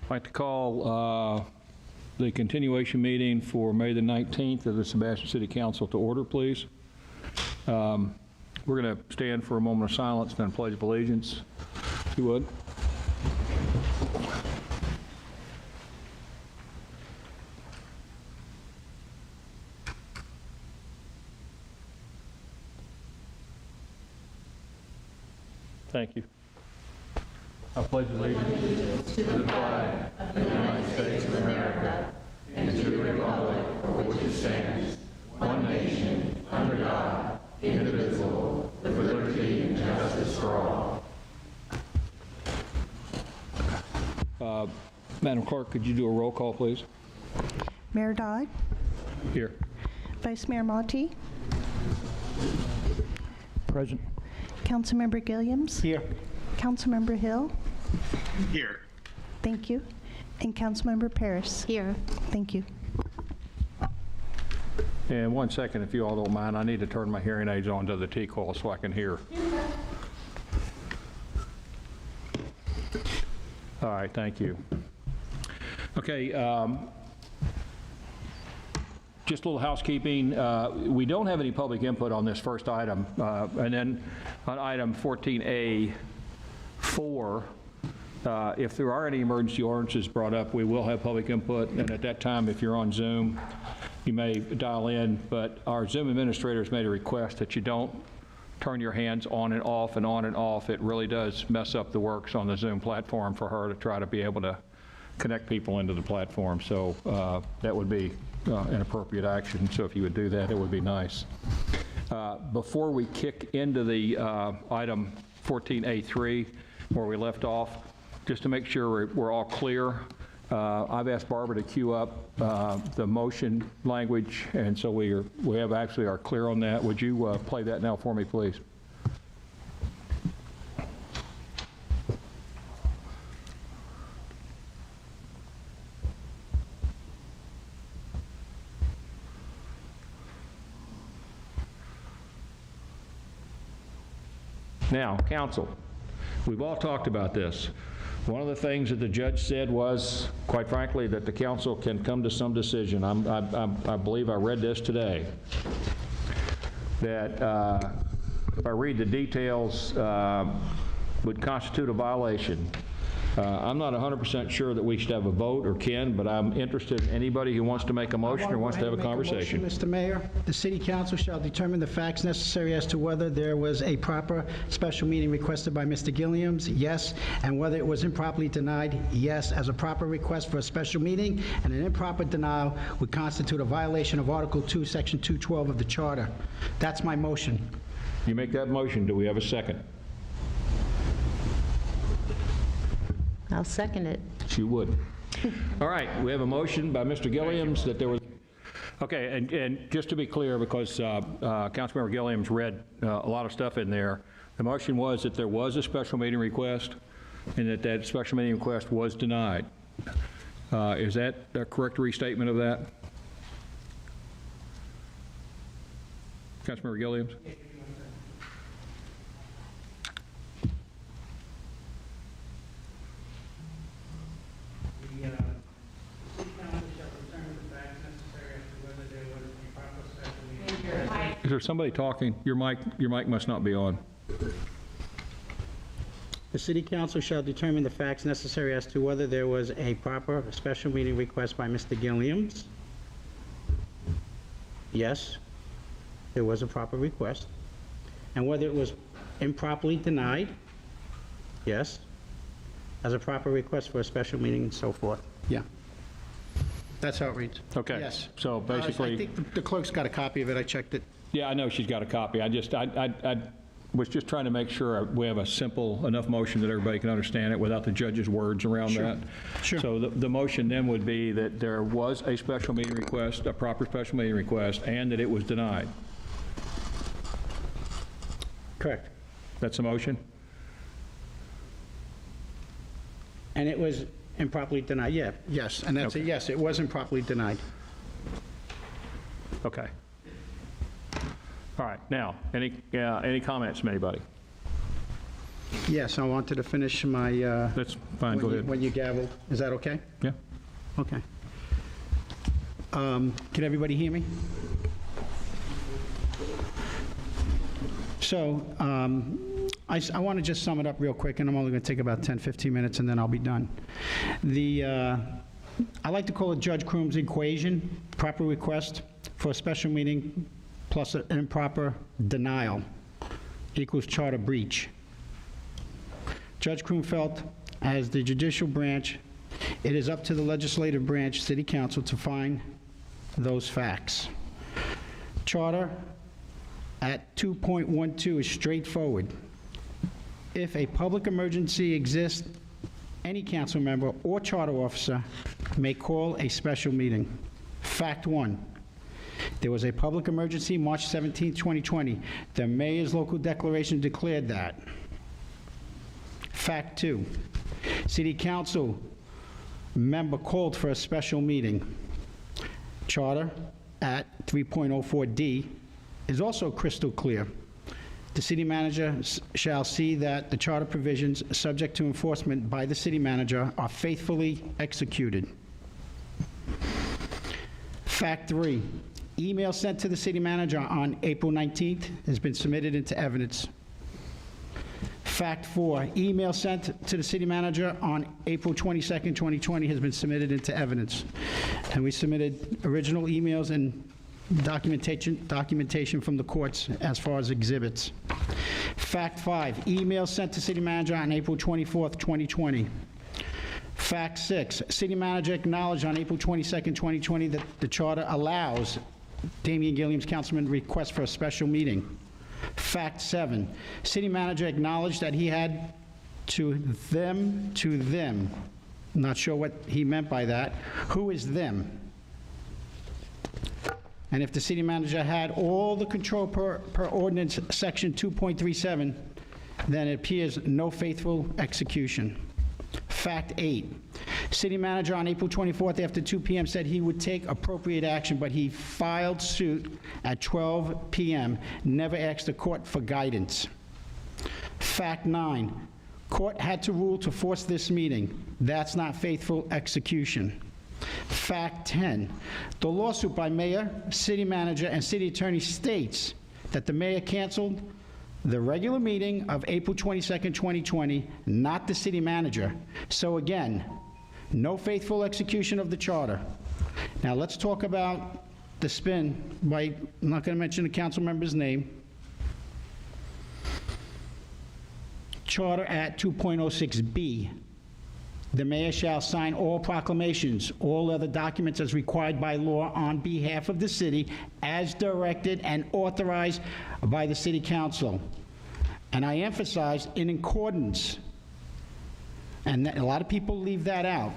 I'd like to call the continuation meeting for May the 19th of the Sebastian City Council to order, please. We're going to stand for a moment of silence and then pledge of allegiance, if you would. Thank you. I pledge allegiance to the flag of the United States of America and to the republic for which it stands, one nation, under God, indivisible, with liberty and justice for all. Madam Clerk, could you do a roll call, please? Mayor Dodd? Here. Vice Mayor Monty? Present. Councilmember Gilliams? Here. Councilmember Hill? Here. Thank you. And Councilmember Paris? Here. Thank you. And 1 second, if you all don't mind, I need to turn my hearing aids on to the T-coil so I can hear. All right, thank you. Okay, just a little housekeeping. We don't have any public input on this first item. And then on item 14A4, if there are any emergency ordinances brought up, we will have public input. And at that time, if you're on Zoom, you may dial in. But our Zoom administrators made a request that you don't turn your hands on and off and on and off. It really does mess up the works on the Zoom platform for her to try to be able to connect people into the platform. So that would be an appropriate action. So if you would do that, it would be nice. Before we kick into the item 14A3, where we left off, just to make sure we're all clear, I've asked Barbara to queue up the motion language, and so we have actually are clear on that. Would you play that now for me, please? Now, council, we've all talked about this. One of the things that the judge said was, quite frankly, that the council can come to some decision. I believe I read this today, that if I read the details, would constitute a violation. I'm not 100% sure that we should have a vote or can, but I'm interested in anybody who wants to make a motion or wants to have a conversation. Mr. Mayor, the City Council shall determine the facts necessary as to whether there was a proper special meeting requested by Mr. Gilliams, yes, and whether it was improperly denied, yes, as a proper request for a special meeting, and an improper denial would constitute a violation of Article 2, Section 212 of the Charter. That's my motion. You make that motion. Do we have a second? I'll second it. She would. All right, we have a motion by Mr. Gilliams that there was, okay, and just to be clear, because Councilmember Gilliams read a lot of stuff in there, the motion was that there was a special meeting request and that that special meeting request was denied. Is that a correct restatement of that? Councilmember Gilliams? Is there somebody talking? Your mic must not be on. The City Council shall determine the facts necessary as to whether there was a proper special meeting request by Mr. Gilliams. Yes, there was a proper request. And whether it was improperly denied. Yes, as a proper request for a special meeting and so forth. Yeah. That's how it reads. Okay. Yes. So basically, I think the clerk's got a copy of it. I checked it. yeah, I know she's got a copy. I was just trying to make sure we have a simple enough motion that everybody can understand it without the judge's words around that. Sure. So the motion then would be that there was a special meeting request, a proper special meeting request, and that it was denied. Correct. That's the motion? And it was improperly denied, yeah, yes, and that's a Okay. yes, it was improperly denied. Okay. All right. Now, any comments from anybody? Yes, I wanted to finish my, That's fine, go ahead. when you gavel. Is that okay? Yeah. Okay. Can everybody hear me? So, I want to just sum it up real quick, and I'm only going to take about 10, 15 minutes, and then I'll be done. I like to call it Judge Croom's equation, proper request for a special meeting plus an improper denial equals charter breach. Judge Croom felt, as the judicial branch, it is up to the legislative branch, City Council, to find those facts. Charter at 2.12 is straightforward. If a public emergency exists, any council member or charter officer may call a special meeting. Fact 1, there was a public emergency March 17, 2020. The mayor's local declaration declared that. Fact 2, City Council member called for a special meeting. Charter at 3.04D is also crystal clear. The city manager shall see that the charter provisions subject to enforcement by the city manager are faithfully executed. Fact 3, email sent to the city manager on April 19th has been submitted into evidence. Fact 4, email sent to the city manager on April 22nd, 2020 has been submitted into evidence. And we submitted original emails and documentation from the courts as far as exhibits. Fact 5, email sent to city manager on April 24th, 2020. Fact 6, city manager acknowledged on April 22nd, 2020 that the charter allows Damian Gilliam's councilman request for a special meeting. Fact 7, city manager acknowledged that he had to them, not sure what he meant by that. Who is them? And if the city manager had all the control per ordinance section 2.37, then it appears no faithful execution. Fact 8, city manager on April 24th after 2 p.m. said he would take appropriate action, but he filed suit at 12 p.m., never asked the court for guidance. Fact 9, court had to rule to force this meeting. That's not faithful execution. Fact 10, the lawsuit by mayor, city manager, and city attorney states that the mayor canceled the regular meeting of April 22nd, 2020, not the city manager. So again, no faithful execution of the charter. Now let's talk about the spin by, I'm not going to mention the council member's name. Charter at 2.06B. The mayor shall sign all proclamations, all other documents as required by law on behalf of the city as directed and authorized by the city council. And I emphasize in accordance. And a lot of people leave that out.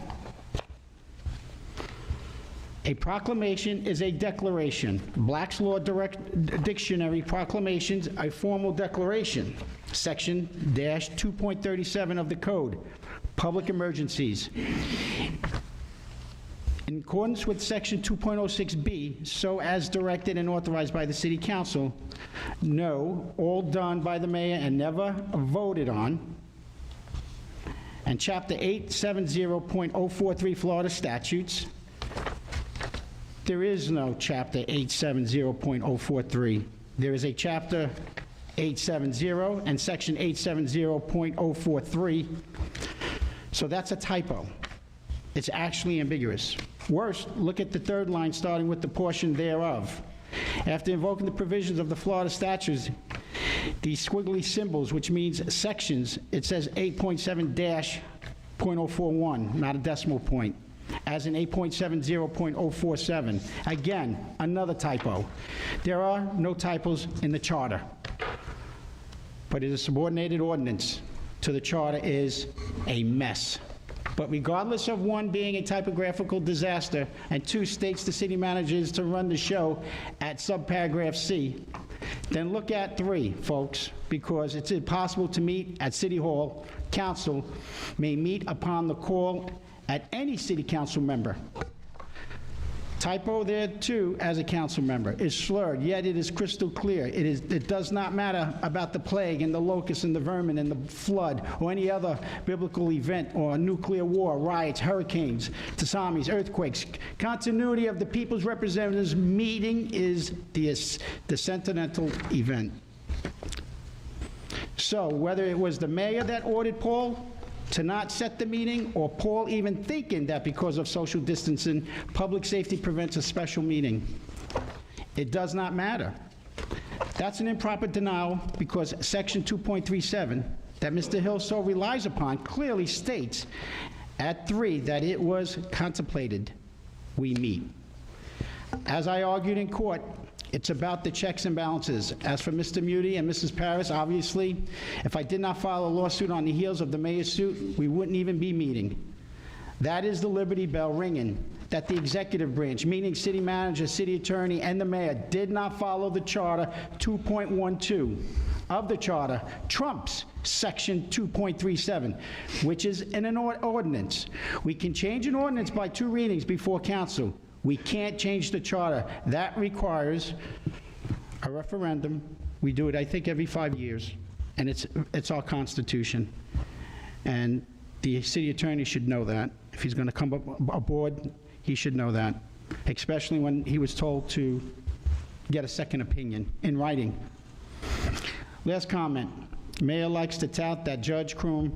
A proclamation is a declaration. Black's Law Dictionary, proclamations, a formal declaration. Section -2.37 of the code. Public emergencies. In accordance with section 2.06B, so as directed and authorized by the city council, no, all done by the mayor and never voted on. And chapter 870.043 Florida statutes, there is no chapter 870.043. There is a chapter 870 and section 870.043. So that's a typo. It's actually ambiguous. Worse, look at the third line starting with the portion thereof. After invoking the provisions of the Florida statutes, these squiggly symbols, which means sections, it says 8.7-.041, not a decimal point, as in 8.70.047. Again, another typo. There are no typos in the charter, but it is a subordinated ordinance to the charter is a mess. But regardless of one being a typographical disaster and two states the city manager is to run the show at subparagraph C, then look at 3, folks, because it's impossible to meet at City Hall. Council may meet upon the call at any city council member. Typo there, too, as a council member, is slurred, yet it is crystal clear. It does not matter about the plague and the locusts and the vermin and the flood or any other biblical event or a nuclear war, riots, hurricanes, tsunamis, earthquakes. Continuity of the people's representatives meeting is the sentimental event. So whether it was the mayor that ordered Paul to not set the meeting, or Paul even thinking that because of social distancing, public safety prevents a special meeting, it does not matter. That's an improper denial because Section 2.37 that Mr. Hill so relies upon clearly states at 3 that it was contemplated we meet. As I argued in court, it's about the checks and balances. As for Mr. Muti and Mrs. Paris, obviously, if I did not file a lawsuit on the heels of the mayor's suit, we wouldn't even be meeting. That is the Liberty Bell ringing, that the executive branch, meaning city manager, city attorney, and the mayor, did not follow the Charter 2.12 of the Charter, trumps Section 2.37, which is in an ordinance. We can change an ordinance by 2 readings before council. We can't change the charter. That requires a referendum. We do it, I think, every 5 years, and it's our Constitution. And the city attorney should know that. If he's going to come aboard, he should know that, especially when he was told to get a second opinion in writing. Last comment. Mayor likes to tout that Judge Kroom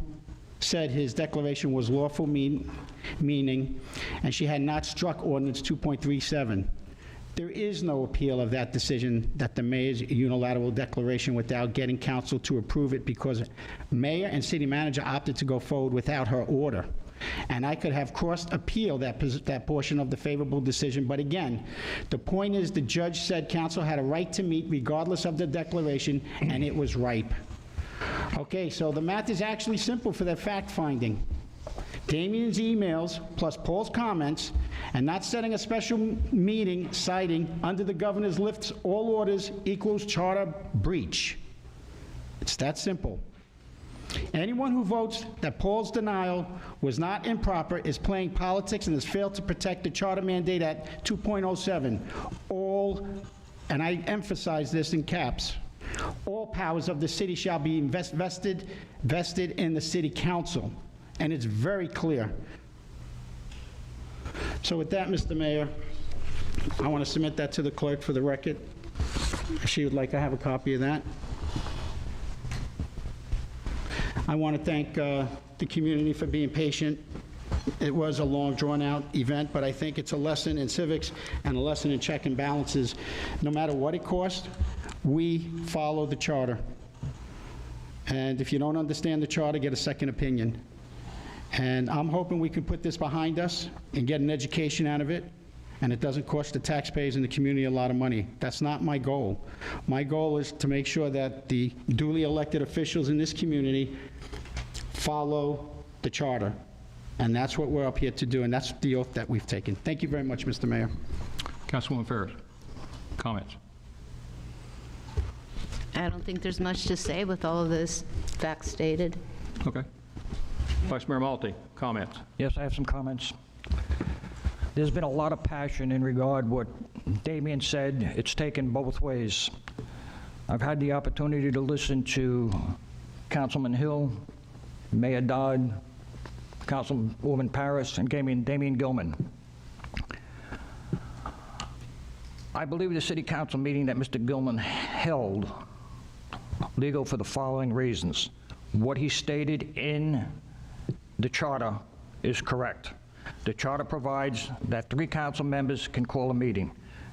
said his declaration was lawful meaning, and she had not struck Ordinance 2.37. There is no appeal of that decision, that the mayor's unilateral declaration, without getting council to approve it, because mayor and city manager opted to go forward without her order. And I could have cross-appeal that portion of the favorable decision, but again, the point is the judge said council had a right to meet regardless of the declaration, and it was ripe. Okay, so the math is actually simple for that fact-finding. Damien's emails plus Paul's comments and not setting a special meeting citing under the governor's lifts all orders equals charter breach. It's that simple. Anyone who votes that Paul's denial was not improper is playing politics and has failed to protect the charter mandate at 2.07. All, and I emphasize this in caps, all powers of the city shall be vested in the city council. And it's very clear. So with that, Mr. Mayor, I want to submit that to the clerk for the record. If she would like to have a copy of that. I want to thank the community for being patient. It was a long, drawn-out event, but I think it's a lesson in civics and a lesson in check and balances. No matter what it costs, we follow the charter. And if you don't understand the charter, get a second opinion. And I'm hoping we can put this behind us and get an education out of it, and it doesn't cost the taxpayers and the community a lot of money. That's not my goal. My goal is to make sure that the duly elected officials in this community follow the charter. And that's what we're up here to do, and that's the oath that we've taken. Thank you very much, Mr. Mayor. Councilwoman Ferris, comments? I don't think there's much to say with all of this facts stated. Okay. Vice Mayor Malte, comments? Yes, I have some comments. There's been a lot of passion in regard what Damien said. It's taken both ways. I've had the opportunity to listen to Councilman Hill, Mayor Dodd, Councilwoman Paris, and Damien Gilman. I believe the city council meeting that Mr. Gilman held legal for the following reasons. What he stated in the charter is correct. The charter provides that 3 council members can call a meeting.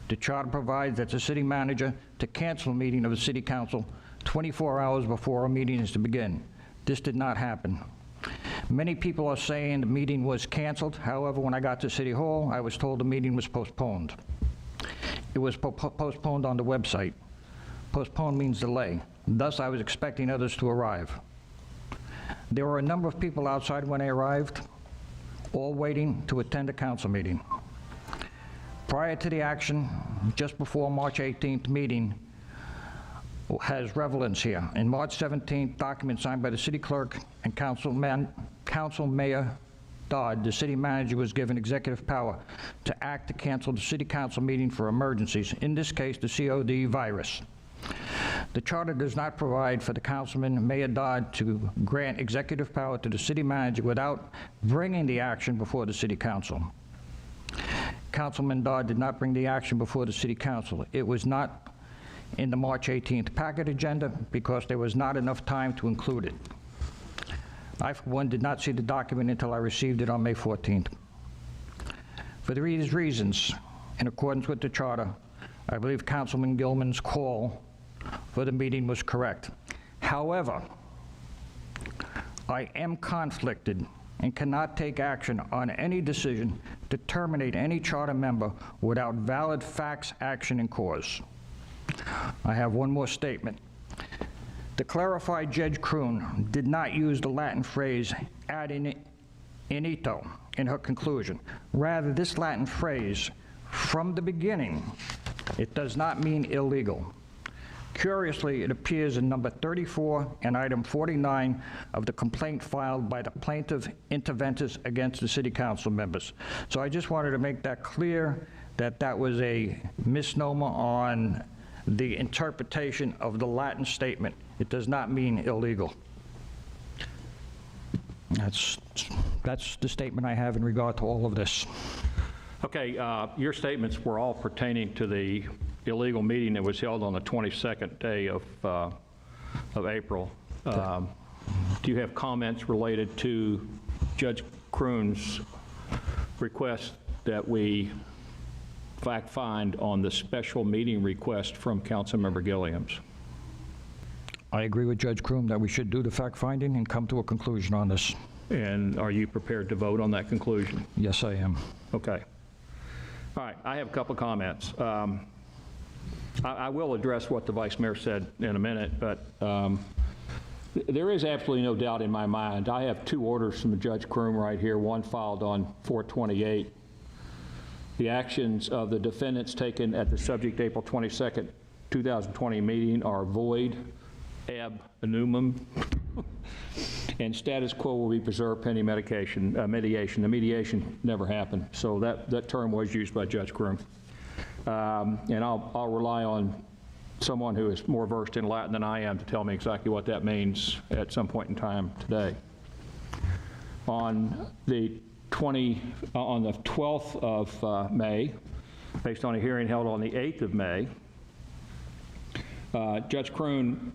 The charter provides that the city manager to cancel a meeting of the city council 24 hours before a meeting is to begin. This did not happen. Many people are saying the meeting was canceled. However, when I got to City Hall, I was told the meeting was postponed. It was postponed on the website. Postponed means delay. Thus, I was expecting others to arrive. There were a number of people outside when I arrived, all waiting to attend a council meeting. Prior to the action, just before March 18th meeting, has relevance here. In March 17th, document signed by the city clerk and council mayor Dodd, the city manager was given executive power to act to cancel the city council meeting for emergencies, in this case, the COD virus. The charter does not provide for the councilman, Mayor Dodd, to grant executive power to the city manager without bringing the action before the city council. Councilman Dodd did not bring the action before the city council. It was not in the March 18th packet agenda because there was not enough time to include it. I, for one, did not see the document until I received it on May 14th. For these reasons, in accordance with the charter, I believe Councilman Gilman's call for the meeting was correct. However, I am conflicted and cannot take action on any decision to terminate any charter member without valid facts, action, and cause. I have one more statement. To clarify, Judge Kroon did not use the Latin phrase ad initio in her conclusion. Rather, this Latin phrase, from the beginning, it does not mean illegal. Curiously, it appears in number 34 and item 49 of the complaint filed by the plaintiff interventors against the city council members. So I just wanted to make that clear, that that was a misnomer on the interpretation of the Latin statement. It does not mean illegal. That's the statement I have in regard to all of this. Okay, your statements were all pertaining to the illegal meeting that was held on the 22nd day of April. Do you have comments related to Judge Kroon's request that we fact find on the special meeting request from Councilmember Gilliams? I agree with Judge Kroon that we should do the fact finding and come to a conclusion on this. And are you prepared to vote on that conclusion? Yes, I am. Okay. All right, I have a couple comments. I will address what the Vice Mayor said in a minute, but there is absolutely no doubt in my mind. I have two orders from Judge Kroon right here, one filed on 4/28. The actions of the defendants taken at the subject April 22nd, 2020 meeting are void, ab inumum, and status quo will be preserved pending mediation. The mediation never happened, so that term was used by Judge Kroon. And I'll rely on someone who is more versed in Latin than I am to tell me exactly what that means at some point in time today. On the 12th of May, based on a hearing held on the 8th of May, Judge Kroon,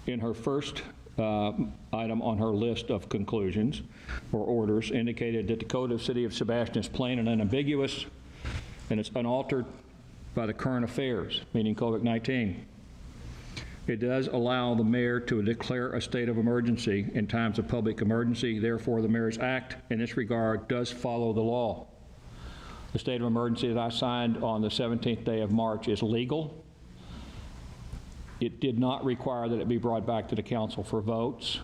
in her first item on her list of conclusions or orders, indicated that the Code of City of Sebastian is plain and unambiguous, and it's unaltered by the current affairs, meaning COVID-19. It does allow the mayor to declare a state of emergency in times of public emergency. Therefore, the mayor's act in this regard does follow the law. The state of emergency that I signed on the 17th day of March is legal. It did not require that it be brought back to the council for votes.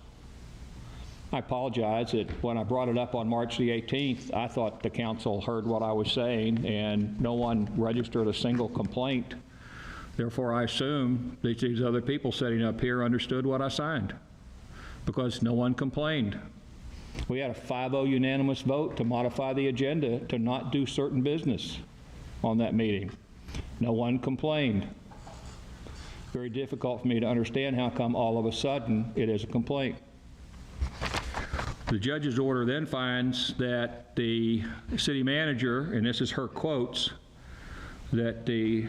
I apologize that when I brought it up on March the 18th, I thought the council heard what I was saying and no one registered a single complaint. Therefore, I assume that these other people sitting up here understood what I signed because no one complained. We had a 5-0 unanimous vote to modify the agenda to not do certain business on that meeting. No one complained. Very difficult for me to understand how come all of a sudden it is a complaint. The judge's order then finds that the city manager, and this is her quotes, that the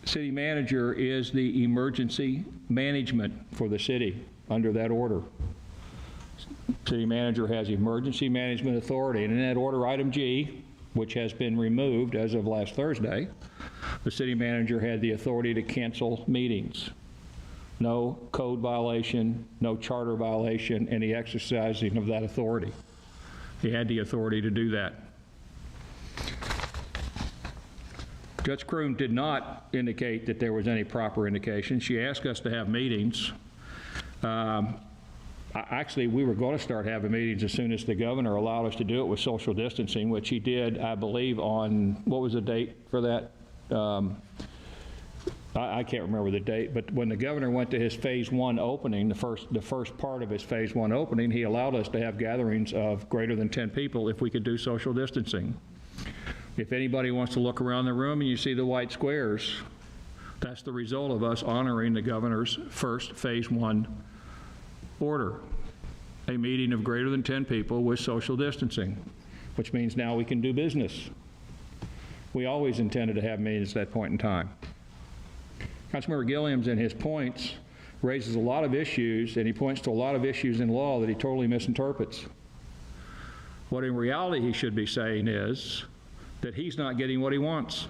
city manager is the emergency management for the city under that order. City manager has emergency management authority, and in that order, item G, which has been removed as of last Thursday, the city manager had the authority to cancel meetings. No code violation, no charter violation, and the exercising of that authority. He had the authority to do that. Judge Kroon did not indicate that there was any proper indication. She asked us to have meetings. Actually, we were going to start having meetings as soon as the governor allowed us to do it with social distancing, which he did, I believe, on, what was the date for that? I can't remember the date, but when the governor went to his Phase 1 opening, the first part of his Phase 1 opening, he allowed us to have gatherings of greater than 10 people if we could do social distancing. If anybody wants to look around the room and you see the white squares, that's the result of us honoring the governor's first Phase 1 order, a meeting of greater than 10 people with social distancing, which means now we can do business. We always intended to have meetings at that point in time. Councilmember Gilliams, in his points, raises a lot of issues, and he points to a lot of issues in law that he totally misinterprets. What in reality he should be saying is that he's not getting what he wants.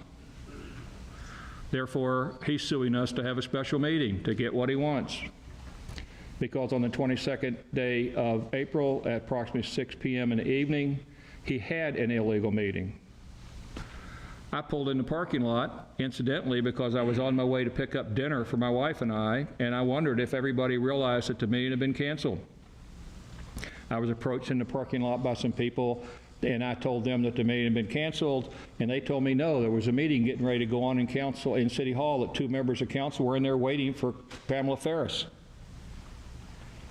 Therefore, he's suing us to have a special meeting to get what he wants. Because on the 22nd day of April at approximately 6 p.m. in the evening, he had an illegal meeting. I pulled in the parking lot, incidentally, because I was on my way to pick up dinner for my wife and I wondered if everybody realized that the meeting had been canceled. I was approached in the parking lot by some people, and I told them that the meeting had been canceled, and they told me no, there was a meeting getting ready to go on in City Hall, that 2 members of council were in there waiting for Pamela Ferris.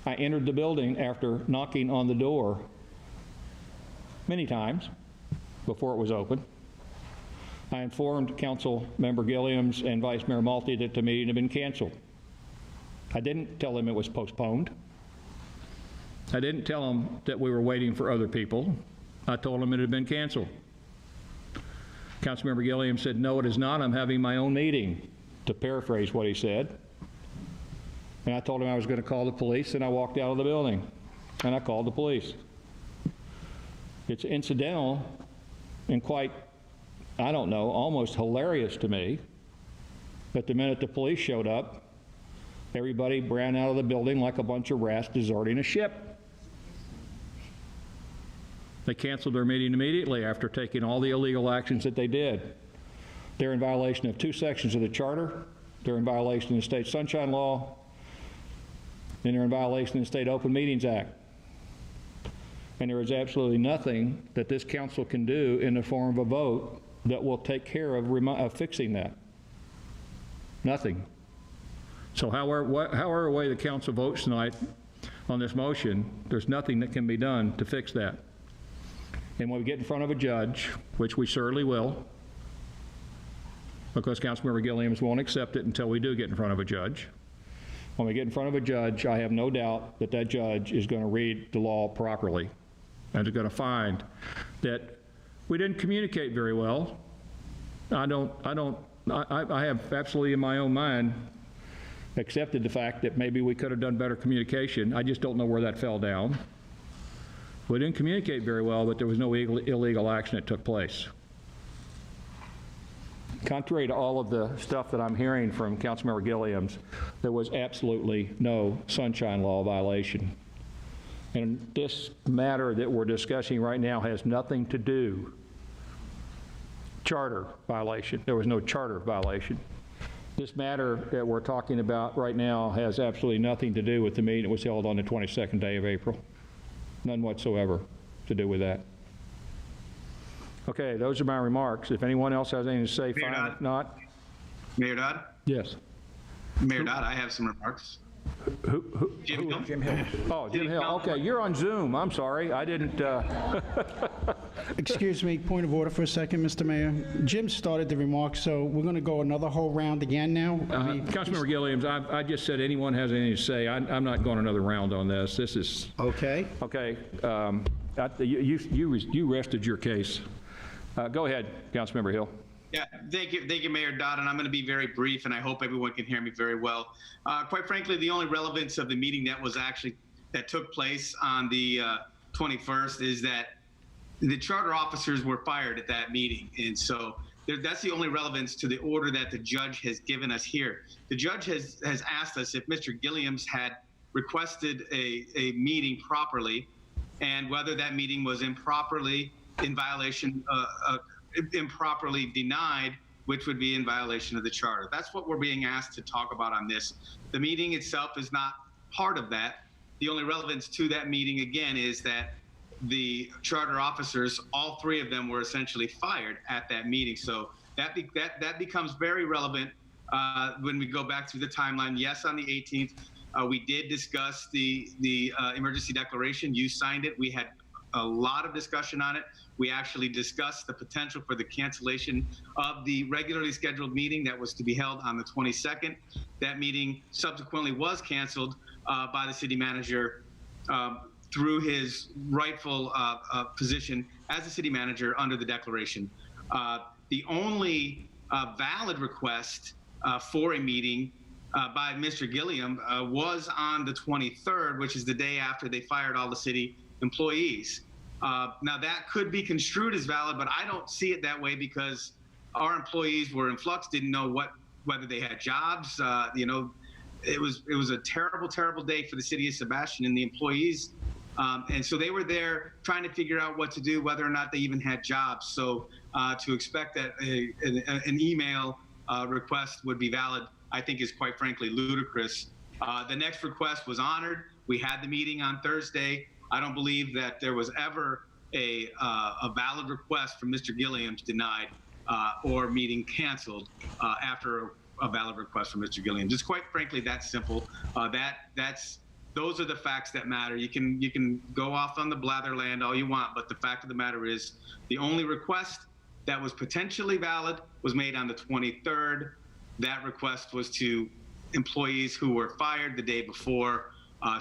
I entered the building after knocking on the door many times before it was open. I informed Council Member Gilliams and Vice Mayor Malte that the meeting had been canceled. I didn't tell them it was postponed. I didn't tell them that we were waiting for other people. I told them it had been canceled. Councilmember Gilliams said, "No, it is not. I'm having my own meeting," to paraphrase what he said. And I told him I was going to call the police, and I walked out of the building, and I called the police. It's incidental and quite, I don't know, almost hilarious to me that the minute the police showed up, everybody ran out of the building like a bunch of rats deserting a ship. They canceled their meeting immediately after taking all the illegal actions that they did. They're in violation of 2 sections of the charter. They're in violation of the state sunshine law, and they're in violation of the State Open Meetings Act. And there is absolutely nothing that this council can do in the form of a vote that will take care of fixing that. Nothing. So however way the council votes tonight on this motion, there's nothing that can be done to fix that. And when we get in front of a judge, which we certainly will, because Councilmember Gilliams won't accept it until we do get in front of a judge. When we get in front of a judge, I have no doubt that that judge is going to read the law properly and is going to find that we didn't communicate very well. I have absolutely in my own mind accepted the fact that maybe we could have done better communication. I just don't know where that fell down. We didn't communicate very well, but there was no illegal action that took place. Contrary to all of the stuff that I'm hearing from Councilmember Gilliams, there was absolutely no sunshine law violation. And this matter that we're discussing right now has nothing to do, charter violation. There was no charter violation. This matter that we're talking about right now has absolutely nothing to do with the meeting that was held on the 22nd day of April. None whatsoever to do with that. Okay, those are my remarks. If anyone else has anything to say, Mayor fine. Dodd? If not, Mayor Dodd? yes. Mayor Dodd, I have some remarks. Jim Hill? Jim Hill. Oh, Jim Hill. Okay, you're on Zoom. I'm sorry. I didn't. Excuse me, point of order for a second, Mr. Mayor. Jim started the remarks, so we're going to go another whole round again now. Councilmember Gilliams, I just said anyone has anything to say. I'm not going another round on this. This is Okay. okay. You rested your case. Go ahead, Councilmember Hill. Yeah, thank you, Mayor Dodd, and I'm going to be very brief, and I hope everyone can hear me very well. Quite frankly, the only relevance of the meeting that took place on the 21st is that the charter officers were fired at that meeting, and so that's the only relevance to the order that the judge has given us here. The judge has asked us if Mr. Gilliams had requested a meeting properly, and whether that meeting was improperly improperly denied, which would be in violation of the charter. That's what we're being asked to talk about on this. The meeting itself is not part of that. The only relevance to that meeting, again, is that the charter officers, all 3 of them, were essentially fired at that meeting. So that becomes very relevant when we go back through the timeline, yes, on the 18th, we did discuss the emergency declaration. You signed it. We had a lot of discussion on it. We actually discussed the potential for the cancellation of the regularly scheduled meeting that was to be held on the 22nd. That meeting subsequently was canceled by the city manager through his rightful position as the city manager under the declaration. The only valid request for a meeting by Mr. Gilliam was on the 23rd, which is the day after they fired all the city employees. Now that could be construed as valid, but I don't see it that way because our employees were in flux, didn't know whether they had jobs. You know, it was a terrible, terrible day for the city of Sebastian and the employees. And so they were there trying to figure out what to do, whether or not they even had jobs. So to expect that an email request would be valid, I think is quite frankly ludicrous. The next request was honored. We had the meeting on Thursday. I don't believe that there was ever a valid request from Mr. Gilliam's denied or meeting canceled after a valid request from Mr. Gilliam. Just quite frankly, that's simple. Those are the facts that matter. You can go off on the blatherland all you want, but the fact of the matter is the only request that was potentially valid was made on the 23rd. That request was to employees who were fired the day before.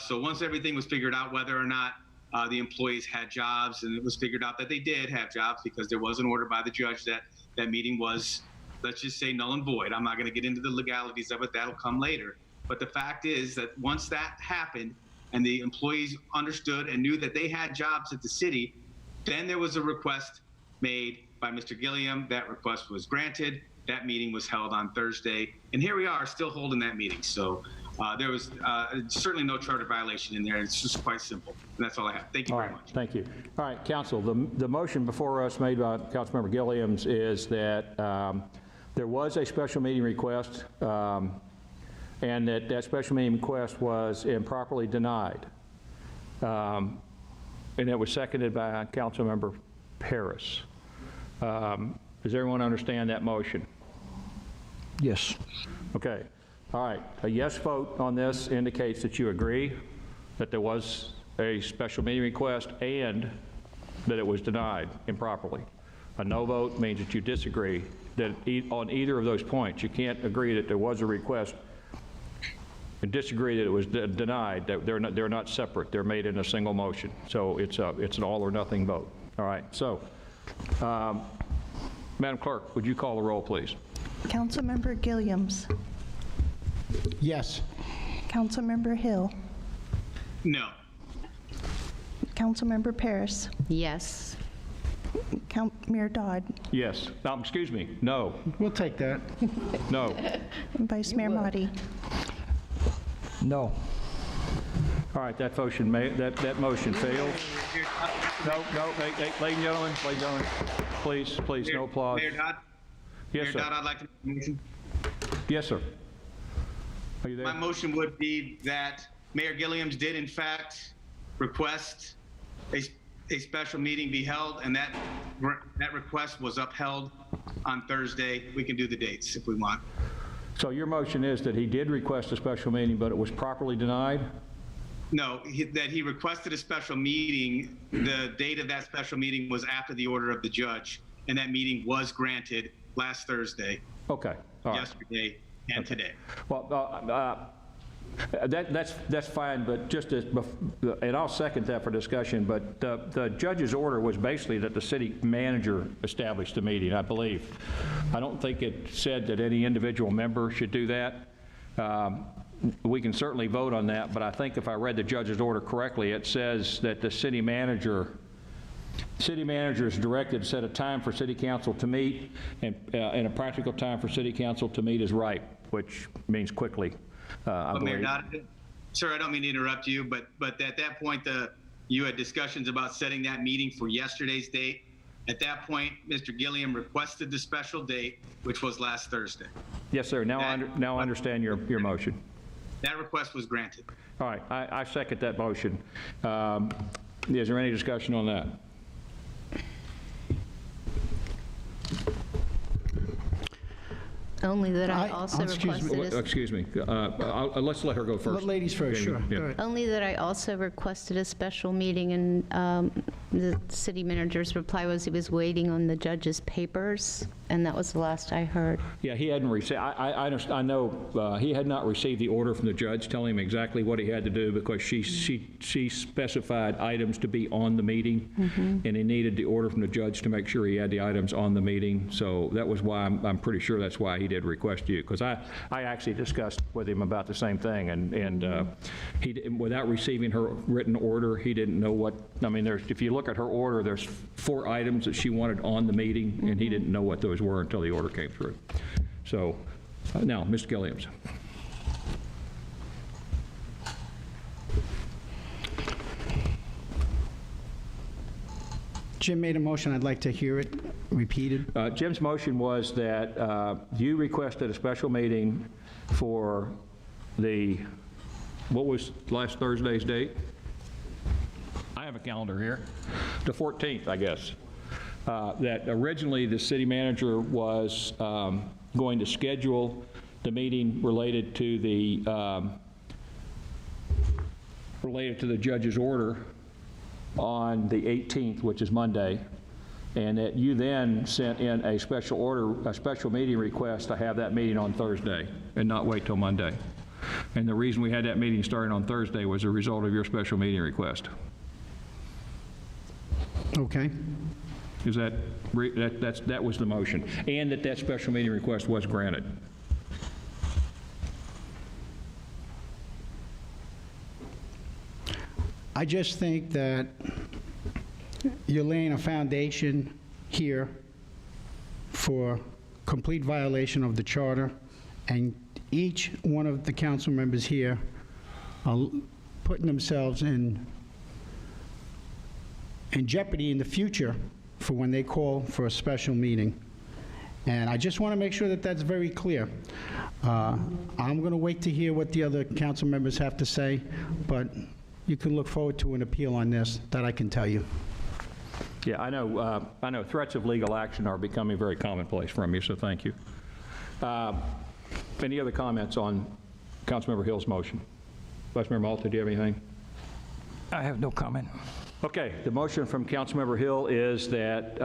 So once everything was figured out, whether or not the employees had jobs, and it was figured out that they did have jobs because there was an order by the judge that that meeting was, let's just say, null and void. I'm not going to get into the legalities of it. That'll come later. But the fact is that once that happened and the employees understood and knew that they had jobs at the city, then there was a request made by Mr. Gilliam. That request was granted. That meeting was held on Thursday. And here we are still holding that meeting. So there was certainly no charter violation in there. It's just quite simple. And that's all I have. Thank you very much. Thank you. All right, Council, the motion before us made by Councilmember Gilliams is that there was a special meeting request and that special meeting request was improperly denied. And it was seconded by Councilmember Paris. Does everyone understand that motion? Yes. Okay. All right. A yes vote on this indicates that you agree that there was a special meeting request and that it was denied improperly. A no vote means that you disagree that on either of those points. You can't agree that there was a request and disagree that it was denied. That they're not separate. They're made in a single motion. So it's an all or nothing vote. All right. So, Madam Clerk, would you call the roll, please? Councilmember Gilliams. Yes. Councilmember Hill. No. Councilmember Paris. Yes. Mayor Dodd. Yes. Excuse me. No. We'll take that. No. Vice Mayor Motti. No. All right. That motion fails. No. Ladies and gentlemen, please, no applause. Mayor Dodd? Yes, Mayor sir. Dodd, I'd like to make a motion. Yes, sir. Are you My there? motion would be that Mayor Gilliams did in fact request a special meeting be held, and that request was upheld on Thursday. We can do the dates if we want. So your motion is that he did request a special meeting, but it was properly denied? No, that he requested a special meeting. The date of that special meeting was after the order of the judge, and that meeting was granted last Thursday, Okay. All right. yesterday, and today. Well, that's fine, but just as, and I'll second that for discussion, but the judge's order was basically that the city manager established the meeting, I believe. I don't think it said that any individual member should do that. We can certainly vote on that, but I think if I read the judge's order correctly, it says that the city manager is directed to set a time for city council to meet, and a practical time for city council to meet is ripe, which means quickly. I But Mayor believe. Dodd, sir, I don't mean to interrupt you, but at that point, you had discussions about setting that meeting for yesterday's date. At that point, Mr. Gilliam requested the special date, which was last Thursday. Yes, sir. Now I understand your motion. That request was granted. All right, I second that motion. Is there any discussion on that? Only that I also excuse me, requested, Excuse me, let's let her go first. Ladies first, sure. Yeah. Go ahead. only that I also requested a special meeting, and the city manager's reply was he was waiting on the judge's papers, and that was the last I heard. Yeah, he hadn't received, I know he had not received the order from the judge telling him exactly what he had to do, because she specified items to be on the meeting, and he needed the order from the judge to make sure he had the items on the meeting. So that was why, I'm pretty sure that's why he did request you, because I actually discussed with him about the same thing, and without receiving her written order, he didn't know what, I mean, if you look at her order, there's 4 items that she wanted on the meeting, and he didn't know what those were until the order came through. So now, Mr. Gilliams. Jim made a motion. I'd like to hear it repeated. Jim's motion was that you requested a special meeting for what was last Thursday's date? I have a calendar here. The 14th, I guess. That originally the city manager was going to schedule the meeting related to the judge's order on the 18th, which is Monday, and that you then sent in a special meeting request to have that meeting on Thursday and not wait till Monday. And the reason we had that meeting starting on Thursday was a result of your special meeting request. Okay. Is that was the motion, and that special meeting request was granted. I just think that you're laying a foundation here for complete violation of the charter, and each one of the council members here are putting themselves in jeopardy in the future for when they call for a special meeting. And I just want to make sure that that's very clear. I'm going to wait to hear what the other council members have to say, but you can look forward to an appeal on this, that I can tell you. Yeah, I know threats of legal action are becoming very commonplace from you, so thank you. Any other comments on Councilmember Hill's motion? Vice Mayor Malta, do you have anything? I have no comment. Okay, the motion from Councilmember Hill is that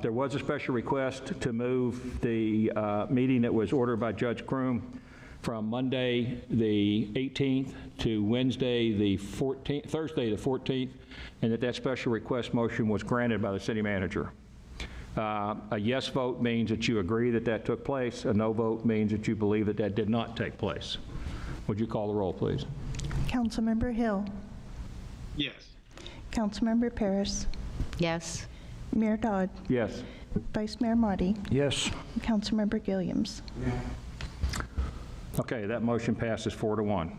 there was a special request to move the meeting that was ordered by Judge Croom from Monday, the 18th, to Wednesday, the 14th, Thursday, the 14th, and that special request motion was granted by the city manager. A yes vote means that you agree that took place. A no vote means that you believe that did not take place. Would you call the roll, please? Councilmember Hill. Yes. Councilmember Paris. Yes. Mayor Dodd. Yes. Vice Mayor Motti. Yes. Councilmember Gilliams. Okay, that motion passes 4-1.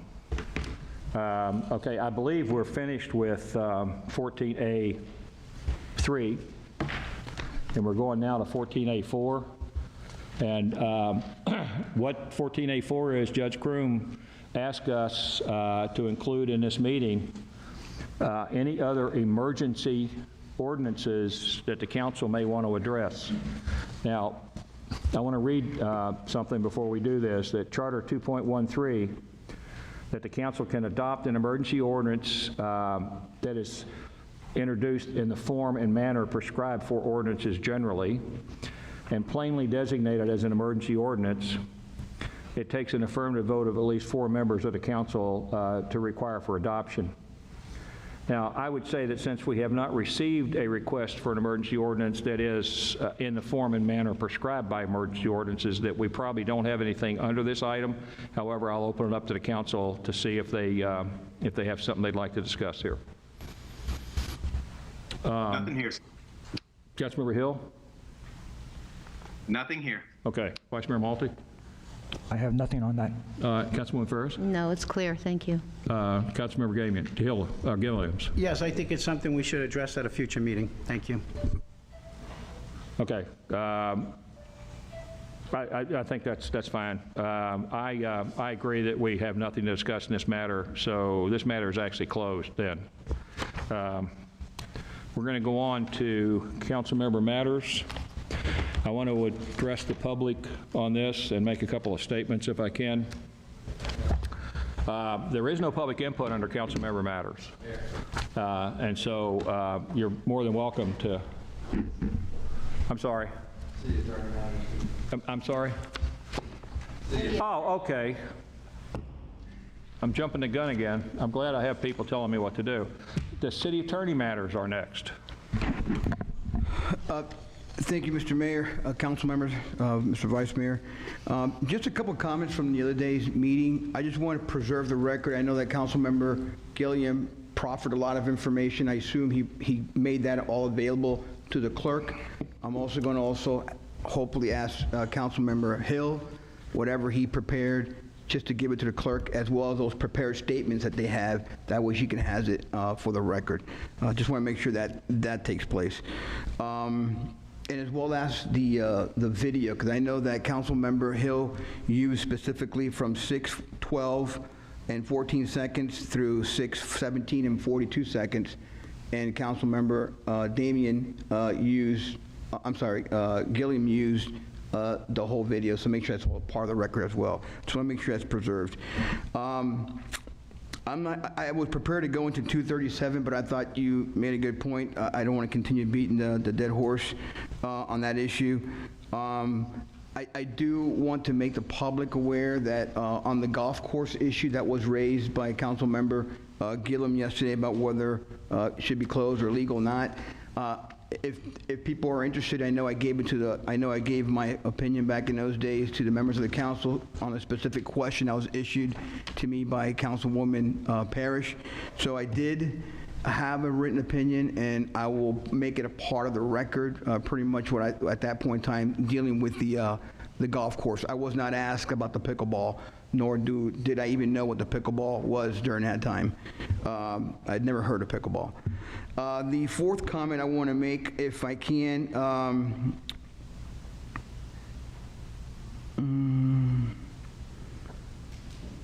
Okay, I believe we're finished with 14A3, and we're going now to 14A4. And what 14A4 is, Judge Croom asked us to include in this meeting any other emergency ordinances that the council may want to address. Now, I want to read something before we do this, that Charter 2.13, that the council can adopt an emergency ordinance that is introduced in the form and manner prescribed for ordinances generally, and plainly designated as an emergency ordinance. It takes an affirmative vote of at least 4 members of the council to require for adoption. Now, I would say that since we have not received a request for an emergency ordinance that is in the form and manner prescribed by emergency ordinances, that we probably don't have anything under this item. However, I'll open it up to the council to see if they have something they'd like to discuss here. Nothing here. Councilmember Hill? Nothing here. Okay. Vice Mayor Malti? I have nothing on that. Councilwoman Ferris? No, it's clear, thank you. Councilmember Gilliams? Yes, I think it's something we should address at a future meeting. Thank you. Okay. I think that's fine. I agree that we have nothing to discuss in this matter, so this matter is actually closed then. We're going to go on to council member matters. I want to address the public on this and make a couple of statements if I can. There is no public input under council member matters. And so you're more than welcome to, I'm sorry. I'm sorry? Oh, okay. I'm jumping the gun again. I'm glad I have people telling me what to do. The city attorney matters are next. Thank you, Mr. Mayor, council members, Mr. Vice Mayor. Just a couple comments from the other day's meeting. I just want to preserve the record. I know that council member Gilliam proffered a lot of information. I assume he made that all available to the clerk. I'm also going to hopefully ask council member Hill, whatever he prepared, just to give it to the clerk, as well as those prepared statements that they have. That way she can have it for the record. Just want to make sure that that takes place. And as well as the video, because I know that council member Hill used specifically from 6:12 and 14 seconds through 6:17 and 42 seconds, and council member Gilliam used the whole video, so make sure that's all part of the record as well. So I want to make sure that's preserved. I was prepared to go into 237, but I thought you made a good point. I don't want to continue beating the dead horse on that issue. I do want to make the public aware that on the golf course issue that was raised by council member Gilliam yesterday about whether it should be closed or legal or not. If people are interested, I know I gave my opinion back in those days to the members of the council on a specific question that was issued to me by Councilwoman Parrish. So I did have a written opinion, and I will make it a part of the record, pretty much what I, at that point in time, dealing with the golf course. I was not asked about the pickleball, nor did I even know what the pickleball was during that time. I'd never heard of pickleball. The fourth comment I want to make, if I can,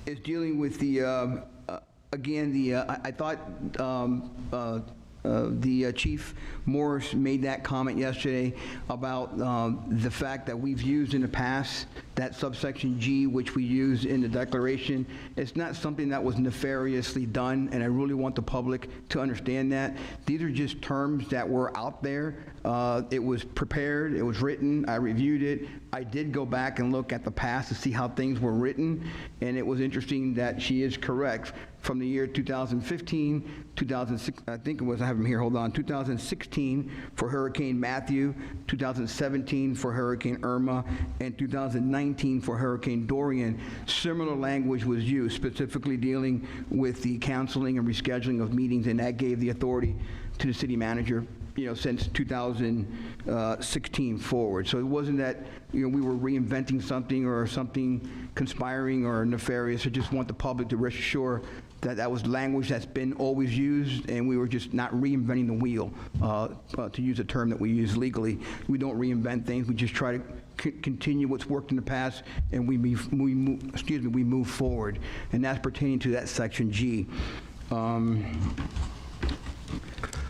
is dealing with the, again, I thought the Chief Morris made that comment yesterday about the fact that we've used in the past that subsection G, which we use in the declaration. It's not something that was nefariously done, and I really want the public to understand that. These are just terms that were out there. It was prepared, it was written, I reviewed it. I did go back and look at the past to see how things were written, and it was interesting that she is correct. From the year 2015, 2006, I think it was, I have them here, hold on, 2016 for Hurricane Matthew, 2017 for Hurricane Irma, and 2019 for Hurricane Dorian. Similar language was used, specifically dealing with the canceling and rescheduling of meetings, and that gave the authority to the city manager, since 2016 forward. So it wasn't that, we were reinventing something or something conspiring or nefarious. I just want the public to rest assured that that was language that's been always used, and we were just not reinventing the wheel, to use a term that we use legally. We don't reinvent things. We just try to continue what's worked in the past, and we move forward. And that's pertaining to that section G.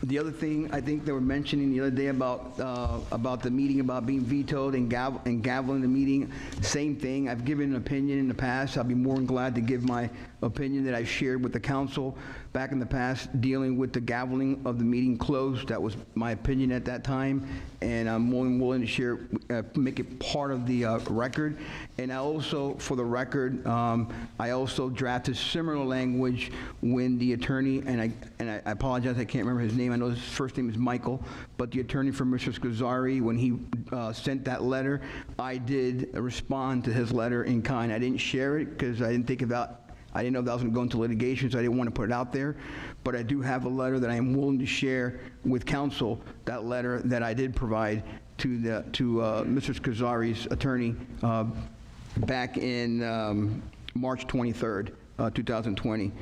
The other thing I think they were mentioning the other day about the meeting about being vetoed and gaveling the meeting, same thing. I've given an opinion in the past. I'll be more than glad to give my opinion that I shared with the council back in the past dealing with the gaveling of the meeting closed. That was my opinion at that time, and I'm more than willing to share, make it part of the record. And I also, for the record, I also drafted similar language when the attorney, and I apologize, I can't remember his name. I know his first name is Michael, but the attorney for Mr. Scazzari, when he sent that letter, I did respond to his letter in kind. I didn't share it because I didn't know if that was going to go into litigation, so I didn't want to put it out there. But I do have a letter that I am willing to share with council, that letter that I did provide to Mr. Scazzari's attorney back in March 23rd, 2020.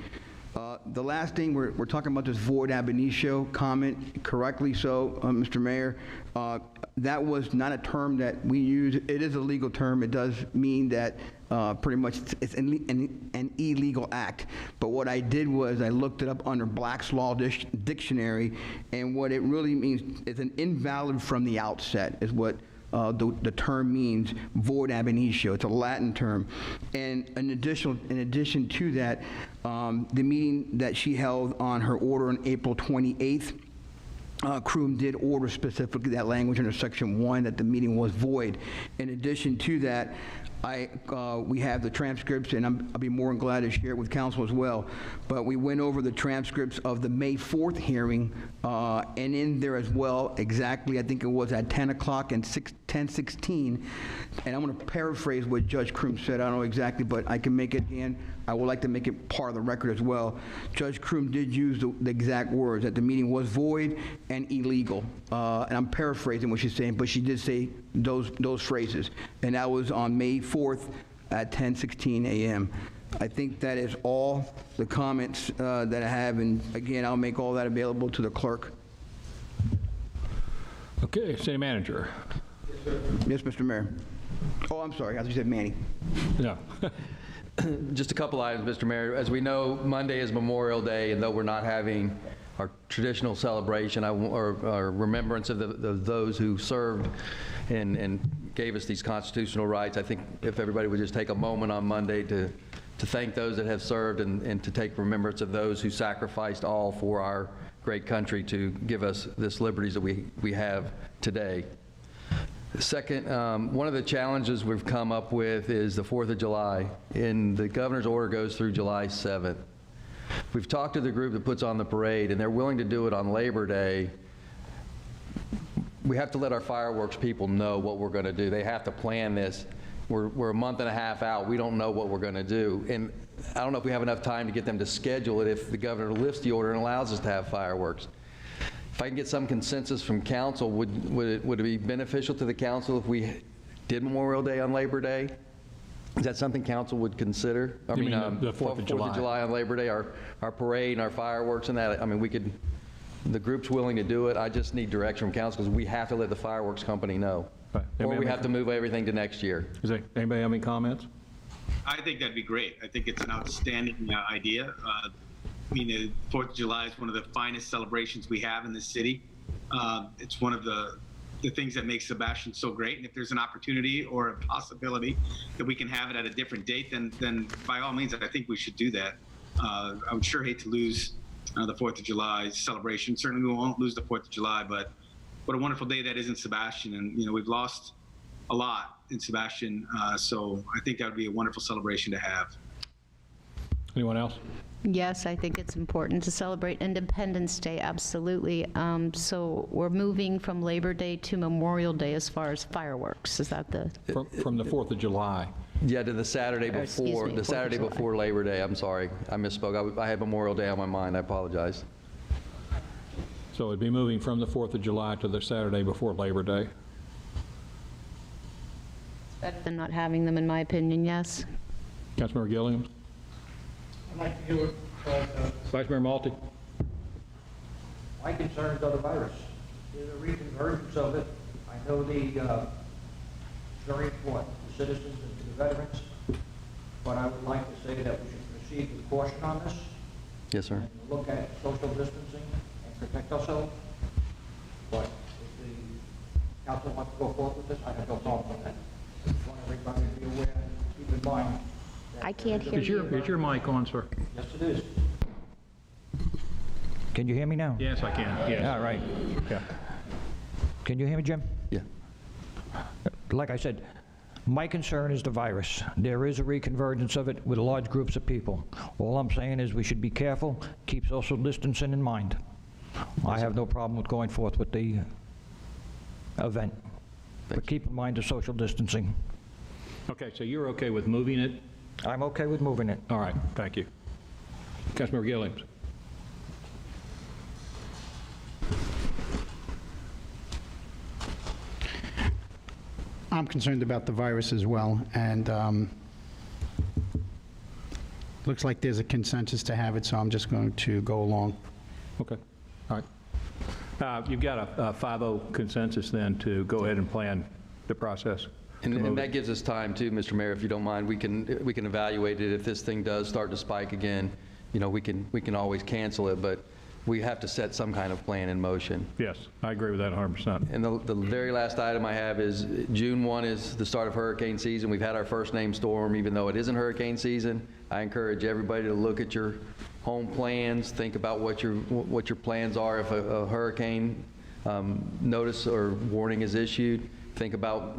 The last thing, we're talking about this void ab initio comment, correctly so, Mr. Mayor. That was not a term that we use. It is a legal term. It does mean that pretty much it's an illegal act. But what I did was I looked it up under Black's Law Dictionary, and what it really means is an invalid from the outset is what the term means, void ab initio. It's a Latin term. And in addition to that, the meeting that she held on her order on April 28th, Croom did order specifically that language under Section 1 that the meeting was void. In addition to that, we have the transcripts, and I'll be more than glad to share it with council as well. But we went over the transcripts of the May 4th hearing, and in there as well, exactly, I think it was at 10 o'clock and 10:16. And I'm going to paraphrase what Judge Croom said. I don't know exactly, but I can make it again. I would like to make it part of the record as well. Judge Croom did use the exact words, that the meeting was void and illegal. And I'm paraphrasing what she's saying, but she did say those phrases. And that was on May 4th at 10:16 a.m. I think that is all the comments that I have. And again, I'll make all that available to the clerk. Okay, City Manager. Yes, Mr. Mayor. Oh, I'm sorry. I thought you said Manny. No. Just a couple items, Mr. Mayor. As we know, Monday is Memorial Day, and though we're not having our traditional celebration or remembrance of those who served and gave us these constitutional rights, I think if everybody would just take a moment on Monday to thank those that have served and to take remembrance of those who sacrificed all for our great country to give us this liberties that we have today. Second, one of the challenges we've come up with is the 4th of July, and the governor's order goes through July 7th. We've talked to the group that puts on the parade, and they're willing to do it on Labor Day. We have to let our fireworks people know what we're going to do. They have to plan this. We're a month and a half out. We don't know what we're going to do. And I don't know if we have enough time to get them to schedule it if the governor lifts the order and allows us to have fireworks. If I can get some consensus from council, would it be beneficial to the council if we did Memorial Day on Labor Day? Is that something council would consider? You mean the 4th of July? 4th of July on Labor Day, our parade and our fireworks and that. I mean, the group's willing to do it. I just need direction from council because we have to let the fireworks company know. Right. Or we have to move everything to next year. Anybody have any comments? I think that'd be great. I think it's an outstanding idea. I mean, the 4th of July is one of the finest celebrations we have in this city. It's one of the things that makes Sebastian so great. And if there's an opportunity or a possibility that we can have it at a different date, then by all means, I think we should do that. I would sure hate to lose the 4th of July celebration. Certainly we won't lose the 4th of July, but what a wonderful day that is in Sebastian. And, we've lost a lot in Sebastian. So I think that would be a wonderful celebration to have. Anyone else? Yes, I think it's important to celebrate Independence Day, absolutely. So we're moving from Labor Day to Memorial Day as far as fireworks. Is that the? From the 4th of July. Yeah, to the Saturday Or, excuse before, me, the 4th of Saturday July. before Labor Day. I'm sorry, I misspoke. I had Memorial Day on my mind. I apologize. So it'd be moving from the 4th of July to the Saturday before Labor Day. Better than not having them, in my opinion, yes. Councilmember Gilliams? I'd like to do it, Vice Mayor Malte? my concerns are the virus. There's a reconvergence of it. I know very important to citizens and to the veterans, but I would like to say that we should proceed with caution on this. Yes, sir. And look at social distancing and protect ourselves. But if the council wants to go forward with this, I have no problem with that. I just want everybody to be aware and keep in mind that I can't hear Is you. your mic on, sir? yes, it is. Can you hear me now? Yes, I can, yes. All right. Yeah. Can you hear me, Jim? Yeah. Like I said, my concern is the virus. There is a reconvergence of it with large groups of people. All I'm saying is we should be careful, keep social distancing in mind. I have no problem with going forth with the event, but keep in mind the social distancing. Okay, so you're okay with moving it? I'm okay with moving it. All right, thank you. Councilmember Gilliams? I'm concerned about the virus as well, and looks like there's a consensus to have it, so I'm just going to go along. Okay, all right. You've got a 5-0 consensus then to go ahead and plan the process. And that gives us time too, Mr. Mayor, if you don't mind. We can evaluate it. If this thing does start to spike again, we can always cancel it. But we have to set some kind of plan in motion. Yes, I agree with that 100%. And the very last item I have is June 1 is the start of hurricane season. We've had our first named storm, even though it isn't hurricane season. I encourage everybody to look at your home plans, think about what your plans are if a hurricane notice or warning is issued. Think about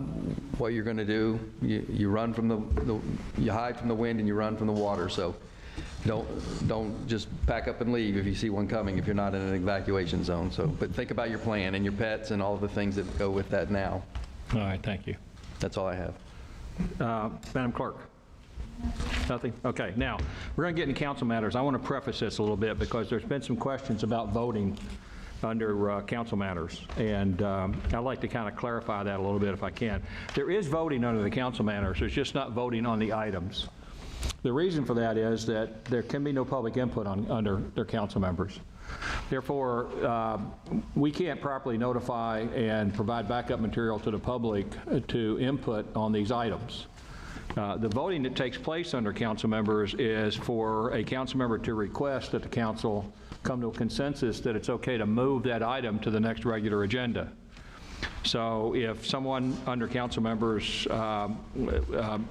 what you're going to do. You run from you hide from the wind and you run from the water. So don't just pack up and leave if you see one coming if you're not in an evacuation zone. So, but think about your plan and your pets and all of the things that go with that now. All right, thank you. That's all I have. Madam Clerk? Nothing? Okay, now, we're going to get into council matters. I want to preface this a little bit because there's been some questions about voting under council matters, and I'd like to kind of clarify that a little bit if I can. There is voting under the council matters. There's just not voting on the items. The reason for that is that there can be no public input under their council members. Therefore, we can't properly notify and provide backup material to the public to input on these items. The voting that takes place under council members is for a council member to request that the council come to a consensus that it's okay to move that item to the next regular agenda. So if someone under council members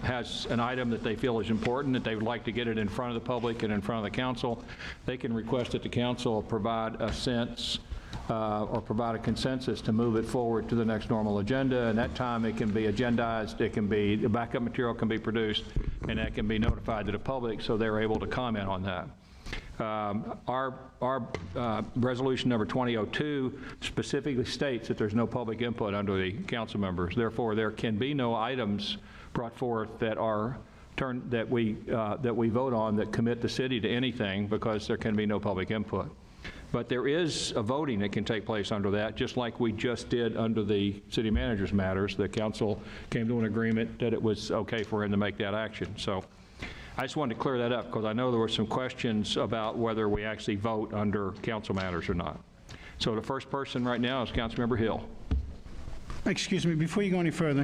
has an item that they feel is important, that they would like to get it in front of the public and in front of the council, they can request that the council provide a sense or provide a consensus to move it forward to the next normal agenda. And that time it can be agendized, it can be, the backup material can be produced, and that can be notified to the public so they're able to comment on that. Our resolution number 2002 specifically states that there's no public input under the council members. Therefore, there can be no items brought forth that are that we vote on that commit the city to anything because there can be no public input. But there is a voting that can take place under that, just like we just did under the city manager's matters. The council came to an agreement that it was okay for him to make that action. So I just wanted to clear that up because I know there were some questions about whether we actually vote under council matters or not. So the first person right now is Councilmember Hill. Excuse me, before you go any further,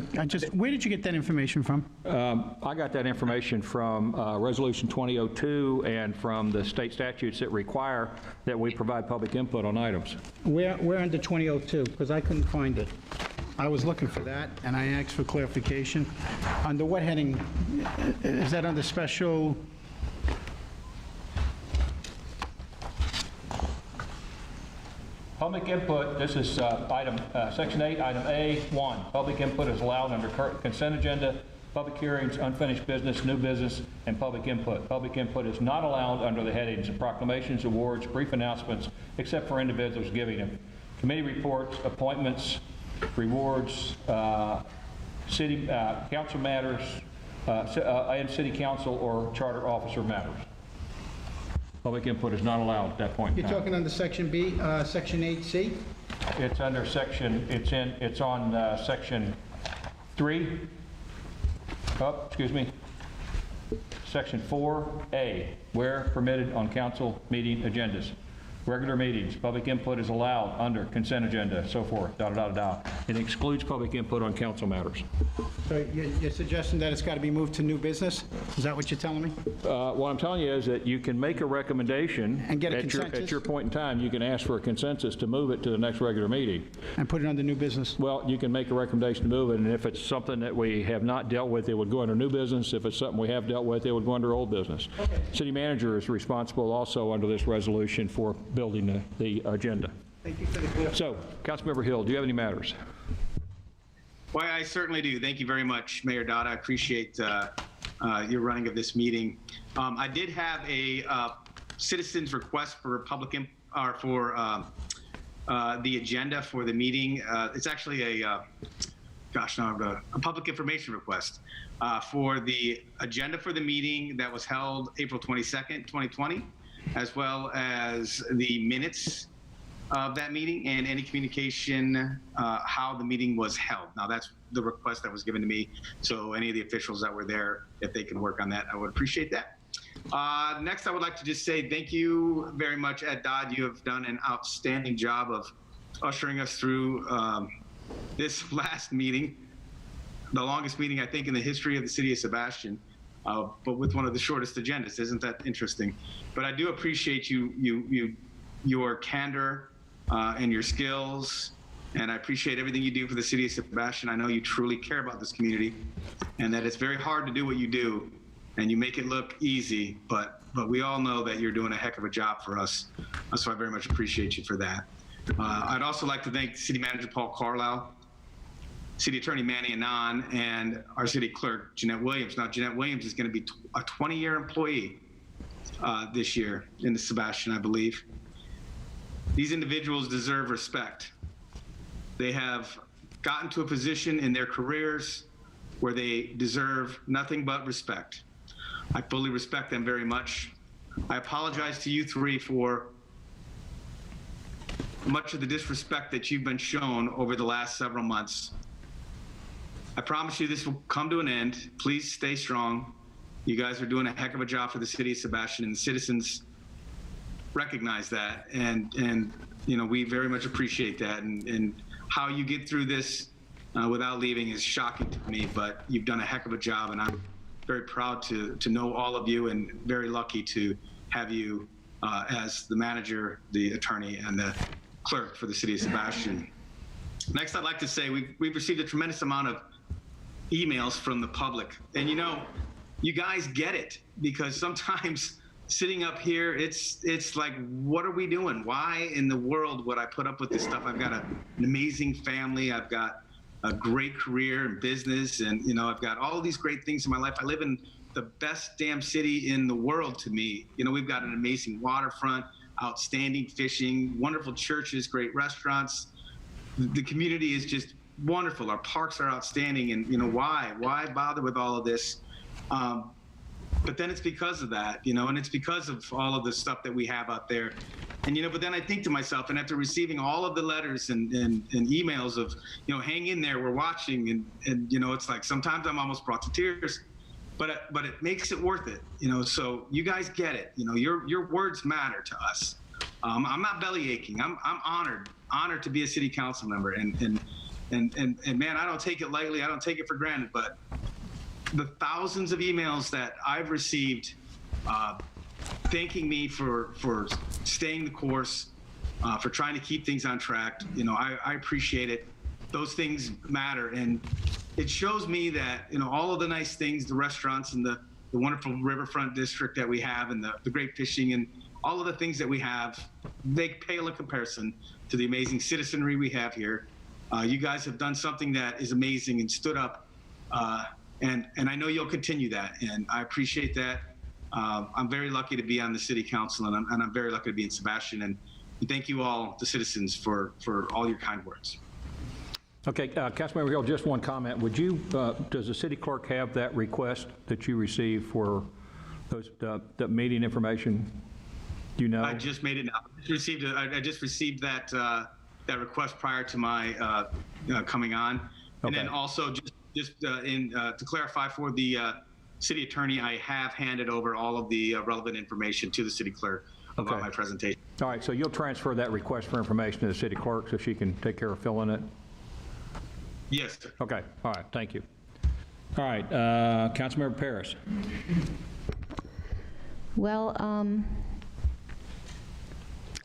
where did you get that information from? I got that information from Resolution 2002 and from the state statutes that require that we provide public input on items. Where under 2002? Because I couldn't find it. I was looking for that, and I asked for clarification. Under what heading? Is that under special? Public input, this is Section 8, Item A1. Public input is allowed under consent agenda, public hearings, unfinished business, new business, and public input. Public input is not allowed under the headings of proclamations, awards, brief announcements, except for individuals giving them. Committee reports, appointments, rewards, city council matters, and city council or charter officer matters. Public input is not allowed at that point in You're time. talking under Section B, Section 8C? It's under section, it's on Section 3. Oh, excuse me. Section 4A, where permitted on council meeting agendas. Regular meetings, public input is allowed under consent agenda, so forth, It excludes public input on council matters. So you're suggesting that it's got to be moved to new business? Is that what you're telling me? What I'm telling you is that you can make a recommendation. And get a at consensus? your point in time, you can ask for a consensus to move it to the next regular meeting. And put it under new business? Well, you can make a recommendation to move it, and if it's something that we have not dealt with, it would go under new business. If it's something we have dealt with, it would go under old business. Okay. City manager is responsible also under this resolution for building the agenda. Thank you for the clarification. So, Councilmember Hill, do you have any matters? Why, I certainly do. Thank you very much, Mayor Dodd. I appreciate your running of this meeting. I did have a citizen's request for the agenda for the meeting. It's actually a public information request for the agenda for the meeting that was held April 22nd, 2020, as well as the minutes of that meeting and any communication how the meeting was held. Now, that's the request that was given to me. So any of the officials that were there, if they can work on that, I would appreciate that. Next, I would like to just say thank you very much, Ed Dodd. You have done an outstanding job of ushering us through this last meeting, the longest meeting, I think, in the history of the city of Sebastian. But with one of the shortest agendas. Isn't that interesting? But I do appreciate you your candor and your skills, and I appreciate everything you do for the city of Sebastian. I know you truly care about this community, and that it's very hard to do what you do, and you make it look easy, but we all know that you're doing a heck of a job for us, so I very much appreciate you for that. I'd also like to thank City Manager Paul Carlisle, City Attorney Manny Anand, and our City Clerk, Jeanette Williams. Now, Jeanette Williams is going to be a 20-year employee this year in the Sebastian, I believe. These individuals deserve respect. They have gotten to a position in their careers where they deserve nothing but respect. I fully respect them very much. I apologize to you three for much of the disrespect that you've been shown over the last several months. I promise you this will come to an end. Please stay strong. You guys are doing a heck of a job for the city of Sebastian, and the citizens recognize that, and you know, we very much appreciate that, and how you get through this without leaving is shocking to me, but you've done a heck of a job, and I'm very proud to know all of you, and very lucky to have you as the manager, the attorney, and the clerk for the city of Sebastian. Next, I'd like to say we've received a tremendous amount of emails from the public, and you know, you guys get it, because sometimes sitting up here, it's like, what are we doing? Why in the world would I put up with this stuff? I've got an amazing family. I've got a great career in business, and you know, I've got all of these great things in my life. I live in the best damn city in the world to me. You know, we've got an amazing waterfront, outstanding fishing, wonderful churches, great restaurants. The community is just wonderful. Our parks are outstanding, and you know, why bother with all of this? But then it's because of that, you know, and it's because of all of the stuff that we have out there. And, you know, but then I think to myself, and after receiving all of the letters and emails of, you know, hang in there, we're watching, and you know, it's like sometimes I'm almost brought to tears, but it makes it worth it, you know. So you guys get it, you know, your words matter to us. I'm not belly aching. I'm honored to be a city council member, and man, I don't take it lightly. I don't take it for granted, but the thousands of emails that I've received thanking me for staying the course, for trying to keep things on track, you know, I appreciate it. Those things matter, and it shows me that, you know, all of the nice things, the restaurants and the wonderful riverfront district that we have, and the great fishing, and all of the things that we have, they pale in comparison to the amazing citizenry we have here. You guys have done something that is amazing and stood up, and I know you'll continue that, and I appreciate that. I'm very lucky to be on the city council, and I'm very lucky to be in Sebastian, and thank you all, the citizens, for all your kind words. Okay, Councilmember Hill, just one comment. Would you, does the city clerk have that request that you received for those, the meeting information? Do you know? I just made it now. I just received that that request prior to my coming on. And Okay. then also just to clarify for the city attorney, I have handed over all of the relevant information to the city clerk about Okay. my presentation. All right, so you'll transfer that request for information to the city clerk so she can take care of filling it? Yes, sir. Okay, all right, thank you. All right, Councilmember Paris. Well,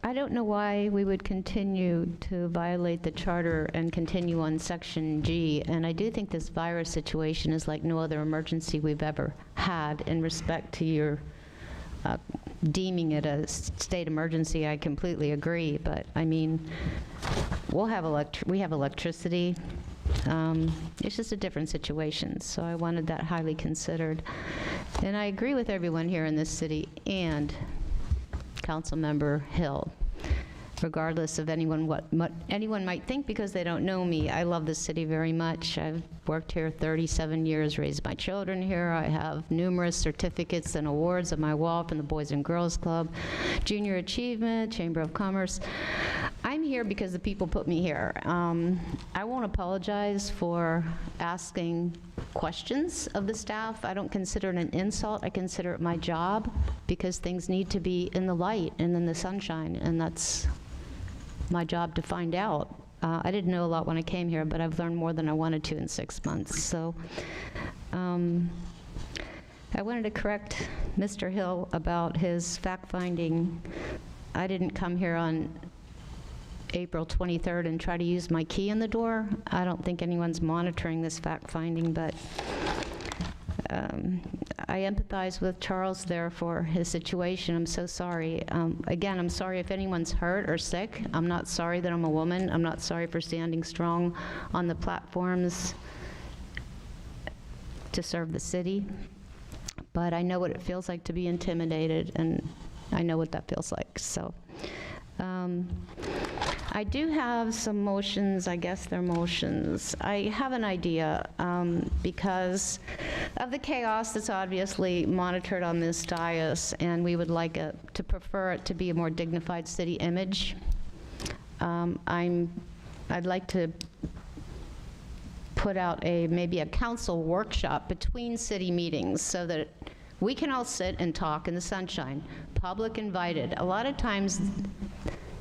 I don't know why we would continue to violate the charter and continue on Section G, and I do think this virus situation is like no other emergency we've ever had in respect to your deeming it a state emergency. I completely agree, but I mean, we have electricity. It's just a different situation, so I wanted that highly considered. And I agree with everyone here in this city and Councilmember Hill, regardless of what anyone might think because they don't know me. I love this city very much. I've worked here 37 years, raised my children here. I have numerous certificates and awards on my wall from the Boys and Girls Club, Junior Achievement, Chamber of Commerce. I'm here because the people put me here. I won't apologize for asking questions of the staff. I don't consider it an insult. I consider it my job because things need to be in the light and in the sunshine, and that's my job to find out. I didn't know a lot when I came here, but I've learned more than I wanted to in 6 months. So I wanted to correct Mr. Hill about his fact-finding I didn't come here on April 23rd and try to use my key in the door. I don't think anyone's monitoring this fact-finding, but I empathize with Charles there for his situation. I'm so sorry. Again, I'm sorry if anyone's hurt or sick. I'm not sorry that I'm a woman. I'm not sorry for standing strong on the platforms to serve the city. But I know what it feels like to be intimidated, and I know what that feels like. So I do have some motions. I guess they're motions. I have an idea because of the chaos that's obviously monitored on this dais, and we would like to prefer it to be a more dignified city image. I'd like to put out maybe a council workshop between city meetings so that we can all sit and talk in the sunshine, public invited. A lot of times,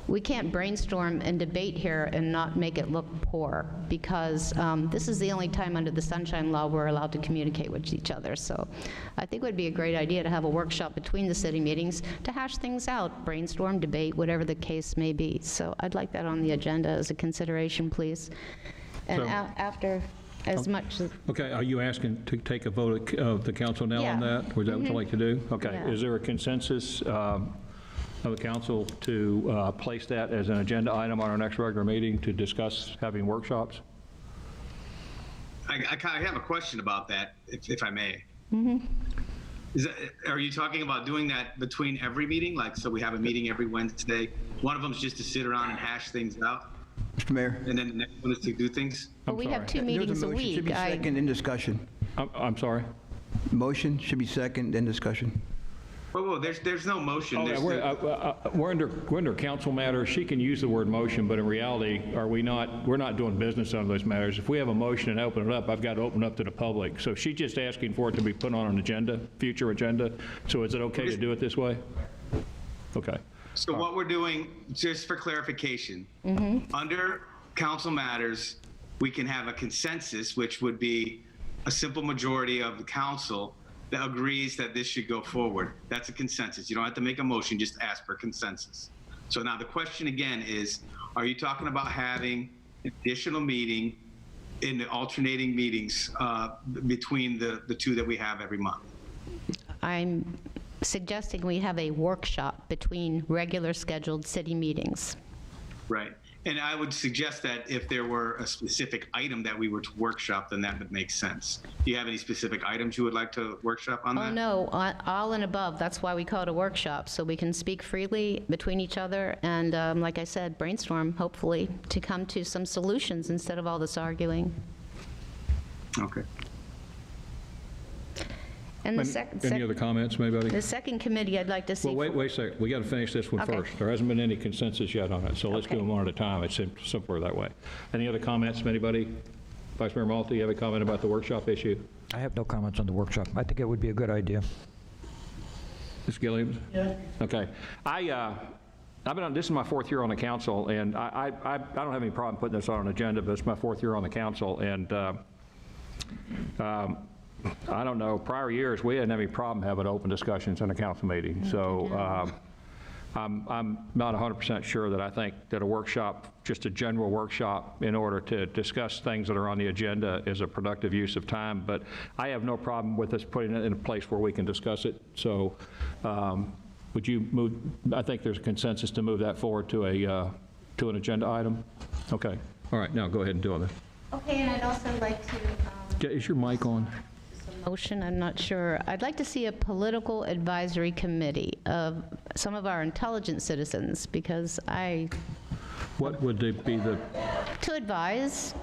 we can't brainstorm and debate here and not make it look poor, because this is the only time under the Sunshine Law we're allowed to communicate with each other. So I think it would be a great idea to have a workshop between the city meetings to hash things out, brainstorm, debate, whatever the case may be. So I'd like that on the agenda as a consideration, please. And So- after as much as... Okay, are you asking to take a vote of the council now on Yeah. that? Or is that what you'd like to do? Okay, Yeah. is there a consensus of the council to place that as an agenda item on our next regular meeting to discuss having workshops? I kind of have a question about that, if I may. Are you talking about doing that between every meeting? Like, so we have a meeting every Wednesday? One of them is just to sit around and hash things out, Mr. Mayor? and then the next one is to do things? But we have 2 There's meetings a motion. Should week. be second in discussion. I'm sorry? Motion should be second, then discussion. Whoa, there's no motion. Oh, yeah, There's we're under council matters. She can use the word motion, but in reality, we're not doing business on those matters. If we have a motion and open it up, I've got to open it up to the public. So she's just asking for it to be put on an agenda, future agenda. So is it okay to do it this way? Okay. So what we're doing, just for clarification, under council matters, we can have a consensus, which would be a simple majority of the council that agrees that this should go forward. That's a consensus. You don't have to make a motion, just ask for consensus. So now the question again is, are you talking about having an additional meeting in the alternating meetings between the 2 that we have every month? I'm suggesting we have a workshop between regular scheduled city meetings. Right. And I would suggest that if there were a specific item that we were to workshop, then that would make sense. Do you have any specific items you would like to workshop on that? Oh, no, all and above. That's why we call it a workshop, so we can speak freely between each other and, like I said, brainstorm, hopefully, to come to some solutions instead of all this arguing. Okay. And the Any other comments, anybody? the second committee I'd like to see. Well, wait a second. We got to finish this one Okay. first. There hasn't been any consensus yet on it, so let's do Okay. them one at a time. It's simpler that way. Any other comments from anybody? Vice Mayor Malta, you have a comment about the workshop issue? I have no comments on the workshop. I think it would be a good idea. Ms. Gilliams? Yeah. Okay. I've been on, this is my 4th year on the council, and I don't have any problem putting this on an agenda, but it's my 4th year on the council, and I don't know, prior years, we didn't have any problem having open discussions in a council meeting. So I'm not 100% sure that I think that a workshop, just a general workshop in order to discuss things that are on the agenda is a productive use of time. But I have no problem with us putting it in a place where we can discuss it. So would you move, I think there's a consensus to move that forward to an agenda item? Okay. All right, now go ahead and do it. Okay, and I'd also like to... Is your mic on? Motion, I'm not sure. I'd like to see a political advisory committee of some of our intelligent citizens, because What would they be to advise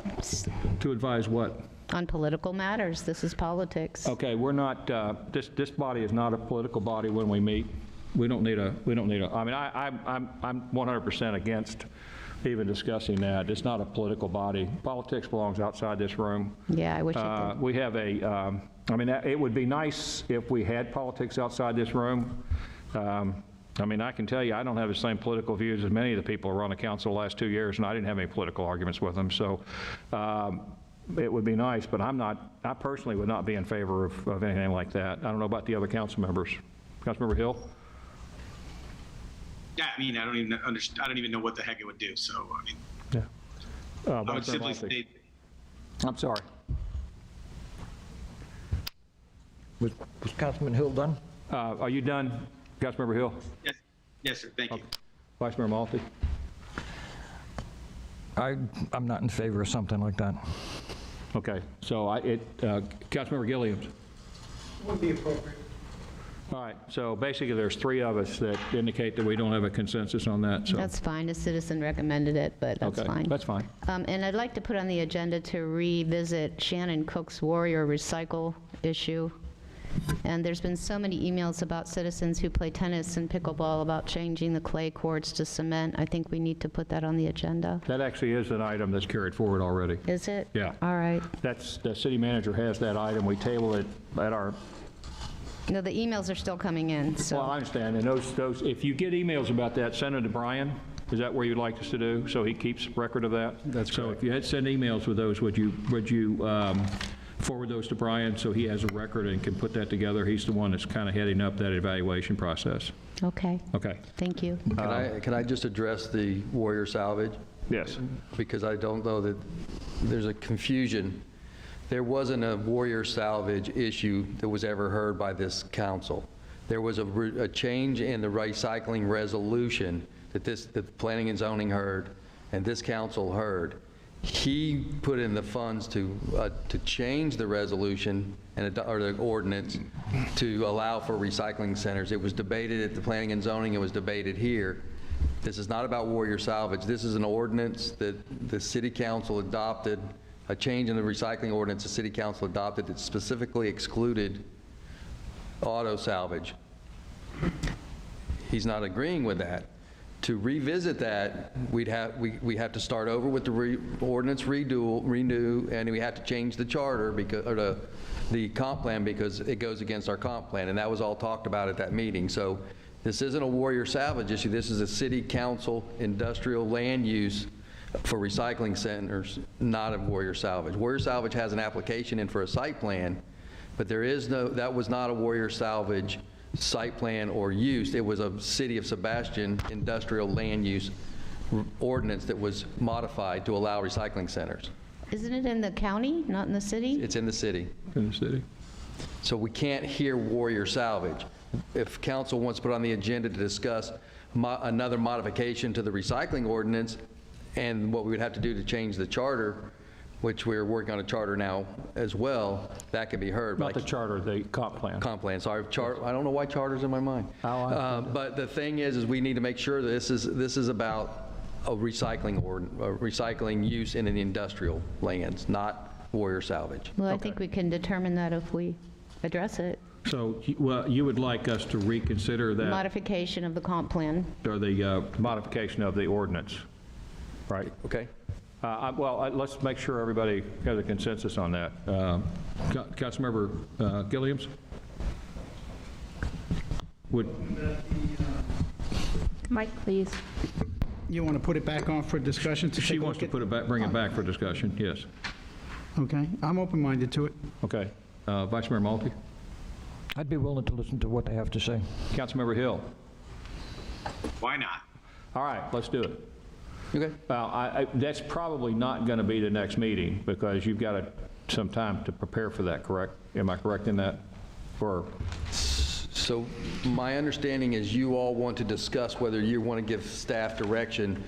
to advise what? on political matters. This is politics. Okay, we're not, this body is not a political body when we meet. We don't need a, I mean, I'm 100% against even discussing that. It's not a political body. Politics belongs outside this room. Yeah, I wish it did. We have I mean, it would be nice if we had politics outside this room. I mean, I can tell you, I don't have the same political views as many of the people who were on the council the last 2 years, and I didn't have any political arguments with them. So it would be nice, but I personally would not be in favor of anything like that. I don't know about the other council members. Councilmember Hill? Yeah, I mean, I don't even understand. I don't even know what the heck it would do. So, I mean, Yeah. I would Vice Mayor simply Malti. state, I'm sorry. Was Councilman Hill done? Are you done, Councilmember Hill? yes, yes, sir. Thank you. Vice Mayor Malti? I'm not in favor of something like that. Okay, so Councilmember Gilliams? Would be appropriate. All right, so basically, there's three of us that indicate that we don't have a consensus on that, so. That's fine. A citizen recommended it, but that's Okay, fine. that's fine. And I'd like to put on the agenda to revisit Shannon Cook's Warrior Recycle issue. And there's been so many emails about citizens who play tennis and pickleball about changing the clay courts to cement. I think we need to put that on the agenda. That actually is an item that's carried forward already. Is it? Yeah. All right. That's, the city manager has that item. We table it at our, No, the emails are still coming in, so. well, I understand, and those, if you get emails about that, send them to Brian. Is that where you'd like us to do, so he keeps record of that? That's correct. So if you had send emails with those, would you forward those to Brian so he has a record and can put that together? He's the one that's kind of heading up that evaluation process. Okay, Okay, thank you. Can I just address the Warrior Salvage? yes. Because I don't know that there's a confusion. There wasn't a Warrior Salvage issue that was ever heard by this council. There was a change in the recycling resolution that the Planning and Zoning heard and this council heard. He put in the funds to change the resolution or the ordinance to allow for recycling centers. It was debated at the Planning and Zoning. It was debated here. This is not about Warrior Salvage. This is an ordinance that the city council adopted, a change in the recycling ordinance the city council adopted that specifically excluded auto salvage. He's not agreeing with that. To revisit that, we have to start over with the ordinance renew, and we have to change the charter because, or the comp plan, because it goes against our comp plan, and that was all talked about at that meeting. So this isn't a Warrior Salvage issue. This is a city council industrial land use for recycling centers, not a Warrior Salvage. Warrior Salvage has an application in for a site plan, but that was not a Warrior Salvage site plan or use. It was a City of Sebastian industrial land use ordinance that was modified to allow recycling centers. Isn't it in the county, not in the city? It's in the city. In the city. So we can't hear Warrior Salvage. If council wants to put on the agenda to discuss another modification to the recycling ordinance and what we would have to do to change the charter, which we're working on a charter now as well, that can be heard. Not the charter, the comp plan. Comp plan, sorry. I don't know why charter's in my mind. But the thing is we need to make sure that this is about a recycling use in the industrial lands, not Warrior Salvage. Well, I think we can determine that if we address it. So, well, you would like us to reconsider that, Modification of the comp plan. or the modification of the ordinance, right? Okay? Well, let's make sure everybody has a consensus on that. Councilmember Gilliams? Mike, please. You want to put it back on for discussion to She take a wants look to at? bring it back for discussion, yes. Okay, I'm open-minded to it. Okay. Vice Mayor Malti? I'd be willing to listen to what they have to say. Councilmember Hill? why not? All right, let's do it. Okay. Well, that's probably not going to be the next meeting, because you've got some time to prepare for that, correct? Am I correct in that? Or, So my understanding is you all want to discuss whether you want to give staff direction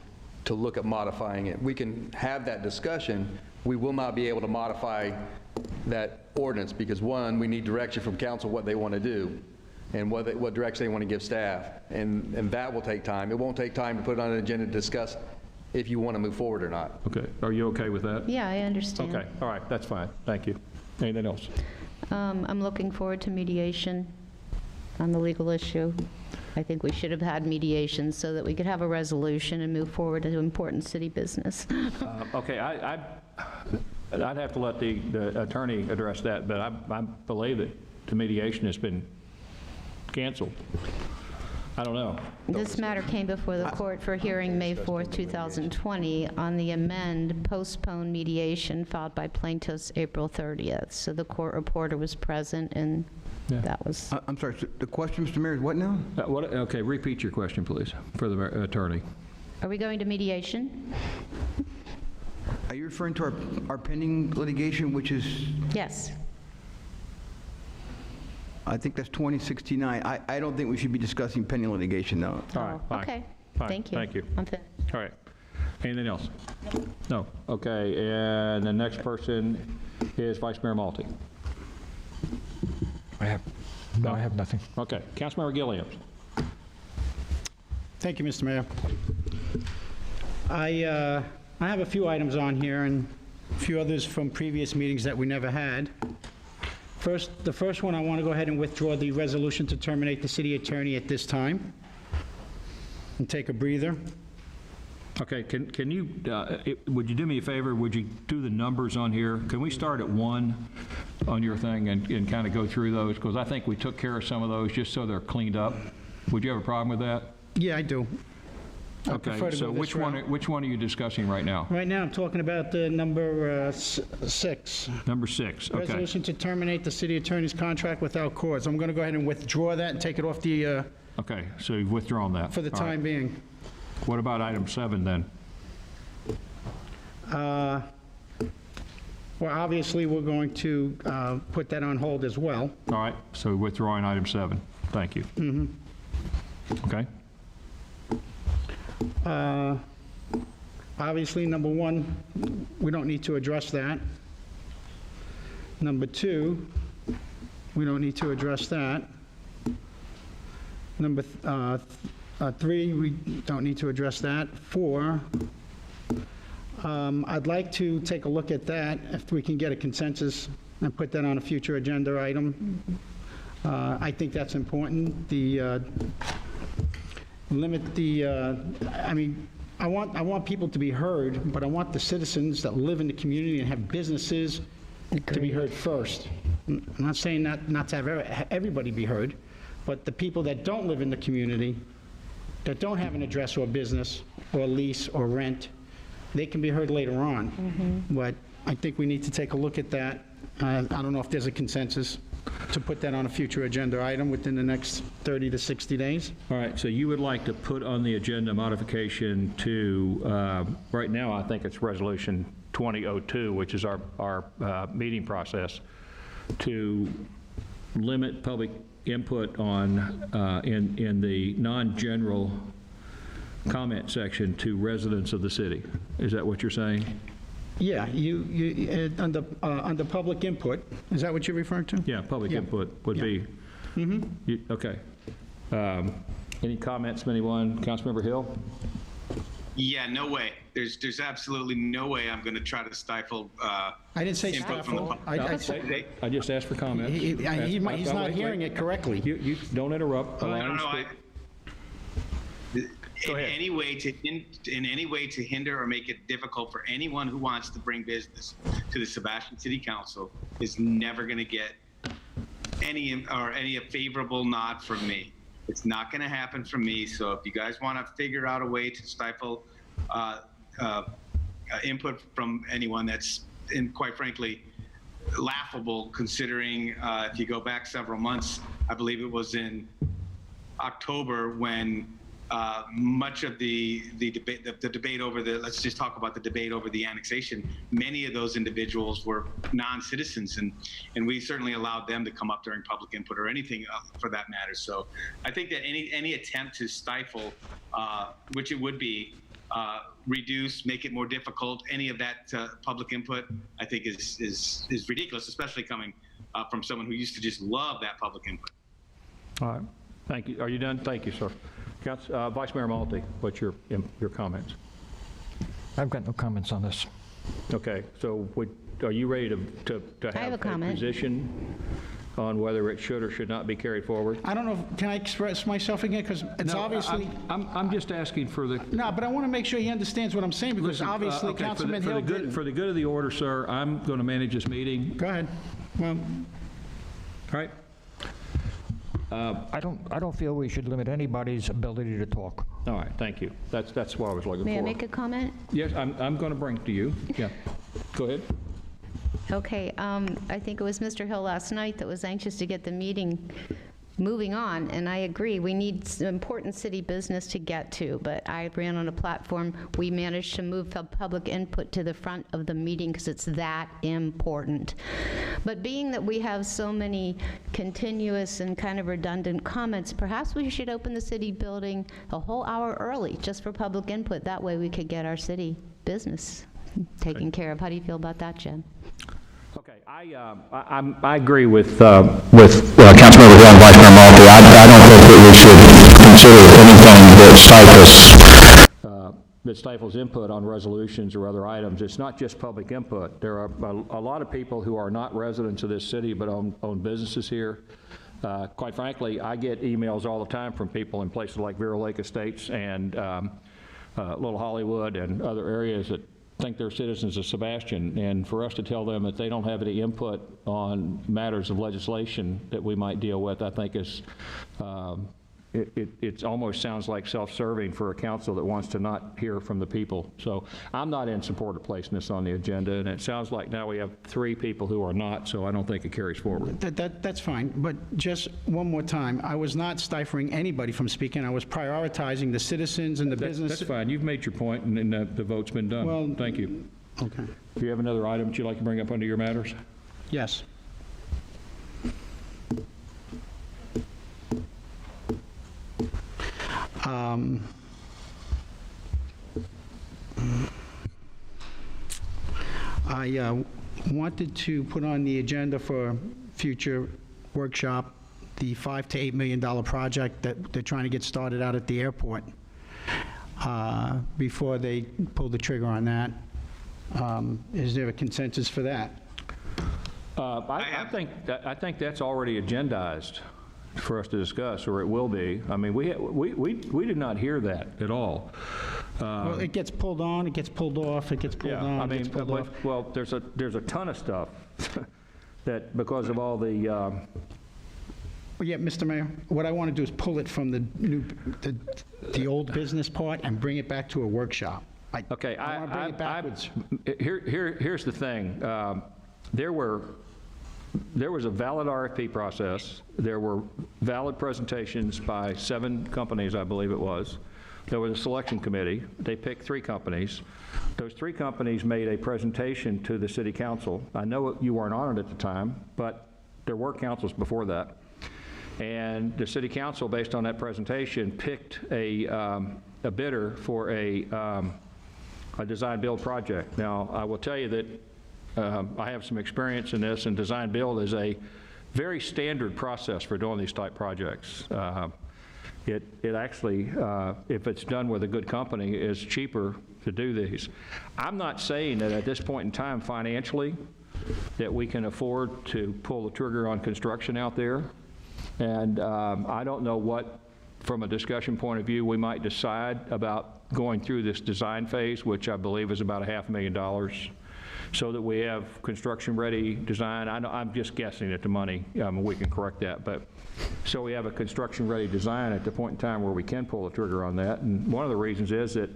to look at modifying it. We can have that discussion. We will not be able to modify that ordinance because, one, we need direction from council what they want to do and what direction they want to give staff. And that will take time. It won't take time to put it on an agenda to discuss if you want to move forward or not. okay, are you okay with that? Yeah, I understand. Okay, all right, that's fine, thank you. Anything else? I'm looking forward to mediation on the legal issue. I think we should have had mediation so that we could have a resolution and move forward to important city business. Okay, I'd have to let the attorney address that, but I believe that the mediation has been canceled. I don't know. This matter came before the court for hearing May 4th, 2020 on the postponed mediation filed by plaintiffs April 30th. So the court reporter was present, and that was... I'm sorry, so the question, Mr. Mayor, is what now? Okay, repeat your question, please, for the attorney. Are we going to mediation? Are you referring to our pending litigation, which is, Yes. I think that's 2069. I don't think we should be discussing pending litigation, though. All right, fine. Okay. Fine, Thank you. thank you. I'm finished. All right. Anything else? No. Okay, and the next person is Vice Mayor Malte. I have nothing. Okay, Councilmember Gilliams. Thank you, Mr. Mayor. I have a few items on here and a few others from previous meetings that we never had. The first one, I want to go ahead and withdraw the resolution to terminate the city attorney at this time and take a breather. Okay, can you, would you do me a favor? Would you do the numbers on here? Can we start at 1 on your thing and kind of go through those? Because I think we took care of some of those just so they're cleaned up. Would you have a problem with that? Yeah, I do. I prefer Okay, to so go this route. which one are you discussing right now? Right now, I'm talking about the number 6. Number 6, okay. Resolution to terminate the city attorney's contract without cause. I'm going to go ahead and withdraw that and take it off the, Okay, so you've withdrawn that. for the All right. time being. What about item 7 then? Well, obviously, we're going to put that on hold as well. All right, so withdrawing item 7. Thank you. Okay, Obviously, number 1, we don't need to address that. Number 2, we don't need to address that. Number 3, we don't need to address that. 4, I'd like to take a look at that, if we can get a consensus, and put that on a future agenda item. I think that's important. Limit the, I mean, I want people to be heard, but I want the citizens that live in the community and have businesses to be heard first. I'm not saying not to have everybody be heard, but the people that don't live in the community, that don't have an address or business or lease or rent, they can be heard later on. But I think we need to take a look at that. I don't know if there's a consensus to put that on a future agenda item within the next 30 to 60 days. all right, so you would like to put on the agenda modification to, right now, I think it's Resolution 2002, which is our meeting process, to limit public input on, in the non-general comment section to residents of the city. Is that what you're saying? Yeah, under public input, is that what you're referring to? Yeah, public Yeah. input would be. Okay. Any comments from anyone? Councilmember Hill? Yeah, no way. There's absolutely no way I'm going to try to stifle. I didn't say Input from the stifle. public. I just asked for comments. He's not hearing it correctly. You don't interrupt. Allow him to No. speak. Go In ahead. any way to hinder or make it difficult for anyone who wants to bring business to the Sebastian City Council is never going to get any favorable nod from me. It's not going to happen from me. So if you guys want to figure out a way to stifle input from anyone, that's, and quite frankly, laughable considering if you go back several months, I believe it was in October when much of the debate over let's just talk about the debate over the annexation. Many of those individuals were non-citizens, and we certainly allowed them to come up during public input or anything for that matter. So I think that any attempt to stifle, which it would be, reduce, make it more difficult, any of that public input, I think is ridiculous, especially coming from someone who used to just love that public input. All right. Thank you. Are you done? Thank you, sir. Vice Mayor Malte, what's your comments? I've got no comments on this. Okay, so are you ready to I have a have a comment. position on whether it should or should not be carried forward? I don't know, can I express myself again? Because it's No, obviously, I'm just asking for the... no, but I want to make sure he understands what I'm saying, because Listen, obviously okay, Councilman Hill didn't. For the good of the order, sir, I'm going to manage this meeting. Go ahead. Well, All right? I don't feel we should limit anybody's ability to talk. All right, thank you. That's what I was looking for. May I make a comment? Yes, I'm going to bring it to you. Yeah. Go ahead. Okay, I think it was Mr. Hill last night that was anxious to get the meeting moving on, and I agree, we need some important city business to get to, but I ran on a platform, we managed to move public input to the front of the meeting because it's that important. But being that we have so many continuous and kind of redundant comments, perhaps we should open the city building a whole hour early just for public input. That way we could get our city business taken care of. How do you feel about that, Jen? Okay, I agree with Councilmember Hill and Vice Mayor Malte. I don't think that we should consider anything that stifles input on resolutions or other items. It's not just public input. There are a lot of people who are not residents of this city but own businesses here. Quite frankly, I get emails all the time from people in places like Vero Lake Estates and Little Hollywood and other areas that think they're citizens of Sebastian, and for us to tell them that they don't have any input on matters of legislation that we might deal with, I think is, it almost sounds like self-serving for a council that wants to not hear from the people. So I'm not in support of placing this on the agenda, and it sounds like now we have 3 people who are not, so I don't think it carries forward. That's fine, but just one more time, I was not stifling anybody from speaking. I was prioritizing the citizens and the business. That's fine. You've made your point, and the vote's been done. Well, thank you. Okay. Do you have another item that you'd like to bring up under your matters? Yes. I wanted to put on the agenda for future workshop the $5 to $8 million project that they're trying to get started out at the airport. Before they pull the trigger on that, is there a consensus for that? I think that's already agendized for us to discuss, or it will be. I mean, we did not hear that at all. Well, it gets pulled on, it gets pulled off, it gets pulled on, I it mean, gets pulled off. well, there's a ton of stuff that because of all the. Well, yeah, Mr. Mayor, what I want to do is pull it from the old business part and bring it back to a workshop. Okay, I want to bring it backwards. Here's the thing. There was a valid RFP process. There were valid presentations by 7 companies, I believe it was. There was a selection committee. They picked 3 companies. Those 3 companies made a presentation to the city council. I know you weren't on it at the time, but there were councils before that. And the city council, based on that presentation, picked a bidder for a design-build project. Now, I will tell you that I have some experience in this, and design-build is a very standard process for doing these type projects. It actually, if it's done with a good company, is cheaper to do these. I'm not saying that at this point in time financially that we can afford to pull the trigger on construction out there. And I don't know what, from a discussion point of view, we might decide about going through this design phase, which I believe is about $500,000, so that we have construction-ready design. I'm just guessing at the money. We can correct that. But so we have a construction-ready design at the point in time where we can pull the trigger on that. And one of the reasons is that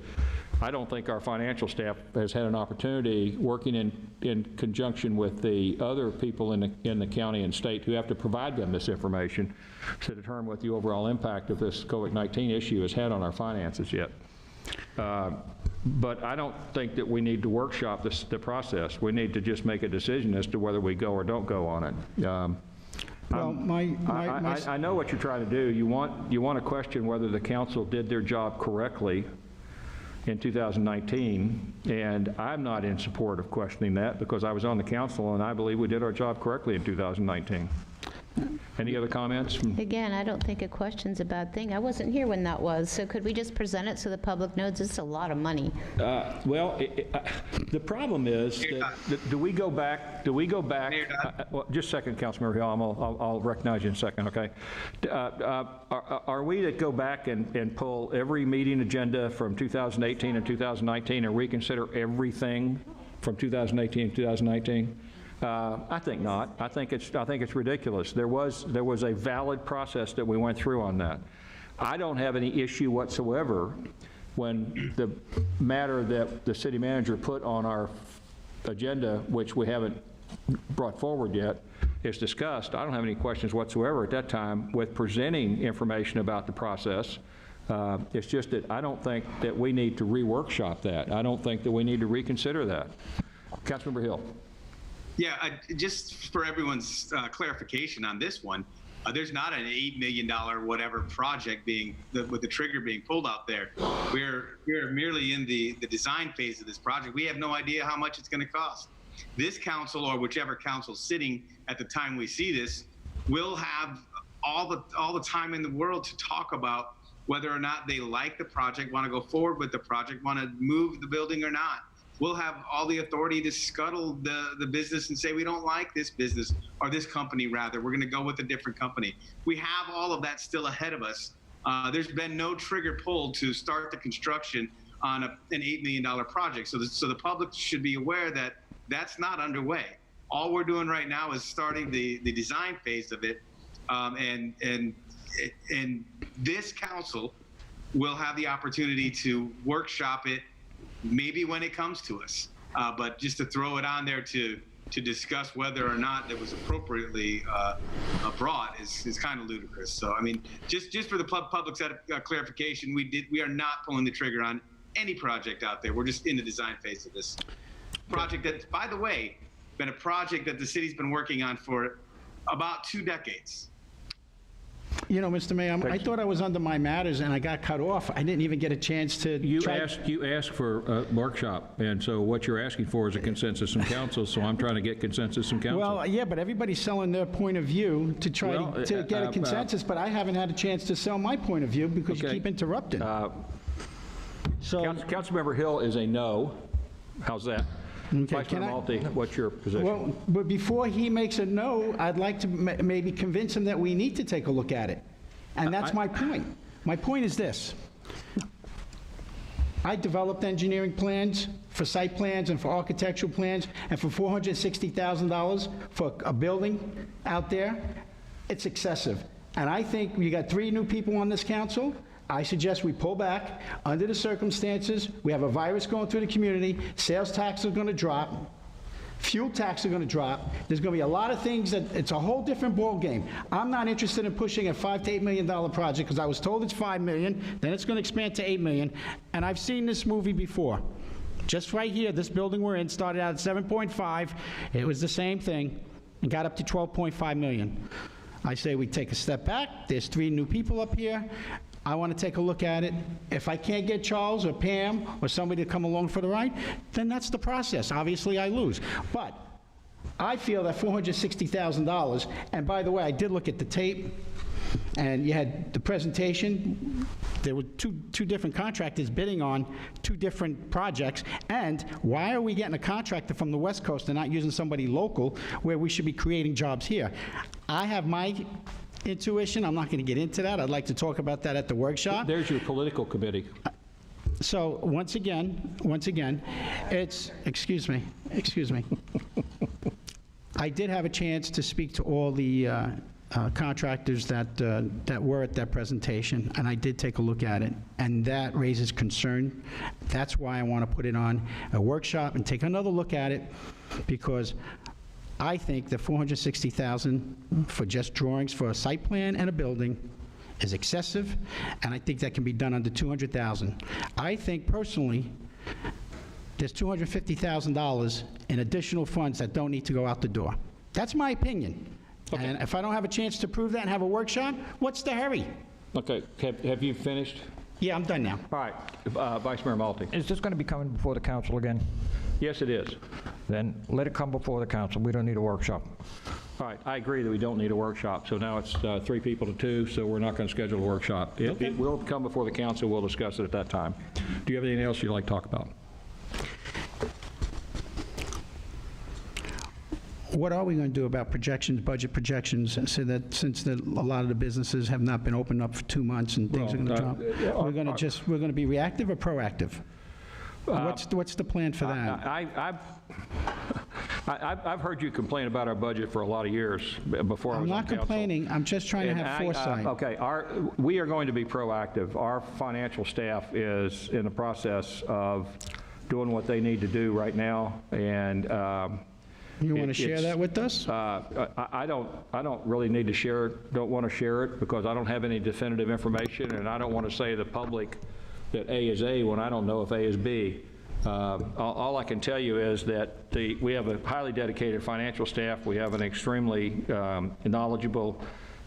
I don't think our financial staff has had an opportunity, working in conjunction with the other people in the county and state who have to provide them this information, to determine what the overall impact of this COVID-19 issue has had on our finances yet. But I don't think that we need to workshop the process. We need to just make a decision as to whether we go or don't go on it. Well, I know what you're trying to do. You want to question whether the council did their job correctly in 2019, and I'm not in support of questioning that because I was on the council and I believe we did our job correctly in 2019. Any other comments? Again, I don't think a question's a bad thing. I wasn't here when that was, so could we just present it so the public knows it's a lot of money? Well, the problem is that do we go back? Well, just a second, Councilmember Hill. I'll recognize you in a second. Okay. Are we to go back and pull every meeting agenda from 2018 and 2019 and reconsider everything from 2018 and 2019? I think not. I think it's ridiculous. There was a valid process that we went through on that. I don't have any issue whatsoever when the matter that the city manager put on our agenda, which we haven't brought forward yet, is discussed. I don't have any questions whatsoever at that time with presenting information about the process. It's just that I don't think that we need to reworkshop that. I don't think that we need to reconsider that. Councilmember Hill. Yeah, just for everyone's clarification on this one, there's not an $8 million whatever project with the trigger being pulled out there. We're merely in the design phase of this project. We have no idea how much it's going to cost. This council, or whichever council sitting at the time we see this, will have all the time in the world to talk about whether or not they like the project, want to go forward with the project, want to move the building or not. We'll have all the authority to scuttle the business and say, we don't like this business, or this company rather, we're going to go with a different company. We have all of that still ahead of us. There's been no trigger pulled to start the construction on an $8 million project. So the public should be aware that that's not underway. All we're doing right now is starting the design phase of it. And this council will have the opportunity to workshop it maybe when it comes to us. But just to throw it on there to discuss whether or not it was appropriately brought is kind of ludicrous. So, I mean, just for the public's clarification, we are not pulling the trigger on any project out there. We're just in the design phase of this project that's, by the way, been a project that the city's been working on for about 2 decades. You know, Mr. Mayor, I thought I was under my matters, and I got cut off. I didn't even get a chance to You asked for a workshop, and so what you're asking for is a consensus from council, so I'm trying to get consensus from council. Well, yeah, but everybody's selling their point of view to try to get a consensus, but I haven't had a chance to sell my point of view because you keep interrupting. Councilmember Hill is a no. How's that? Okay, Vice Mayor Malte, what's your position? Well, but before he makes a no, I'd like to maybe convince him that we need to take a look at it. And that's my point. My point is this. I developed engineering plans for site plans and for architectural plans, and for $460,000 for a building out there, it's excessive. And I think you got 3 new people on this council. I suggest we pull back. Under the circumstances, we have a virus going through the community, sales tax are going to drop, fuel tax are going to drop. There's going to be a lot of things that, it's a whole different ballgame. I'm not interested in pushing a $5 to $8 million project because I was told it's $5 million, then it's going to expand to $8 million, and I've seen this movie before. Just right here, this building we're in started out at 7.5. It was the same thing, and got up to 12.5 million. I say we take a step back. There's 3 new people up here. I want to take a look at it. If I can't get Charles or Pam or somebody to come along for the ride, then that's the process. Obviously, I lose. But I feel that $460,000, and by the way, I did look at the tape, and you had the presentation. There were two different contractors bidding on 2 different projects, and why are we getting a contractor from the West Coast and not using somebody local where we should be creating jobs here? I have my intuition. I'm not going to get into that. I'd like to talk about that at the workshop. There's your political committee. So once again, it's, excuse me. I did have a chance to speak to all the contractors that were at that presentation, and I did take a look at it, and that raises concern. That's why I want to put it on a workshop and take another look at it, because I think that $460,000 for just drawings for a site plan and a building is excessive, and I think that can be done under $200,000. I think personally, there's $250,000 in additional funds that don't need to go out the door. That's my opinion. Okay. And if I don't have a chance to prove that and have a workshop, what's the hurry? Okay, have you finished? Yeah, I'm done now. All right, Vice Mayor Malte. Is this going to be coming before the council again? Yes, it is. Then let it come before the council. We don't need a workshop. All right, I agree that we don't need a workshop, so now it's 3 people to 2, so we're not going to schedule a workshop. It will come before the council, we'll discuss it at that time. Do you have anything else you'd like to talk about? What are we going to do about projections, budget projections, so that since a lot of the businesses have not been opened up for 2 months and things are going to drop? We're going to be reactive or proactive? What's the plan for that? I've heard you complain about our budget for a lot of years before I I'm was on not council. complaining, I'm just trying to And have I, foresight. Okay, we are going to be proactive. Our financial staff is in the process of doing what they need to do right now, and You want to share that with us? I don't really need to share it, don't want to share it, because I don't have any definitive information, and I don't want to say to the public that A is A when I don't know if A is B. All I can tell you is that we have a highly dedicated financial staff. We have an extremely knowledgeable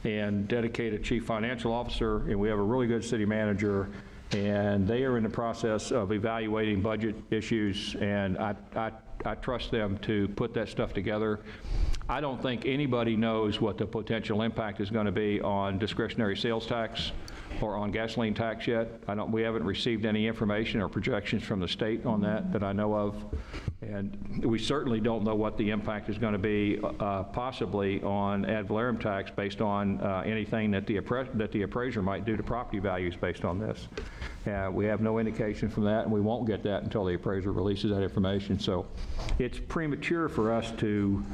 and dedicated chief financial officer, and we have a really good city manager, and they are in the process of evaluating budget issues, and I trust them to put that stuff together. I don't think anybody knows what the potential impact is going to be on discretionary sales tax or on gasoline tax yet. We haven't received any information or projections from the state on that I know of. And we certainly don't know what the impact is going to be possibly on ad valorem tax based on anything that the appraiser might do to property values based on this. We have no indication from that, and we won't get that until the appraiser releases that information. So it's premature for us to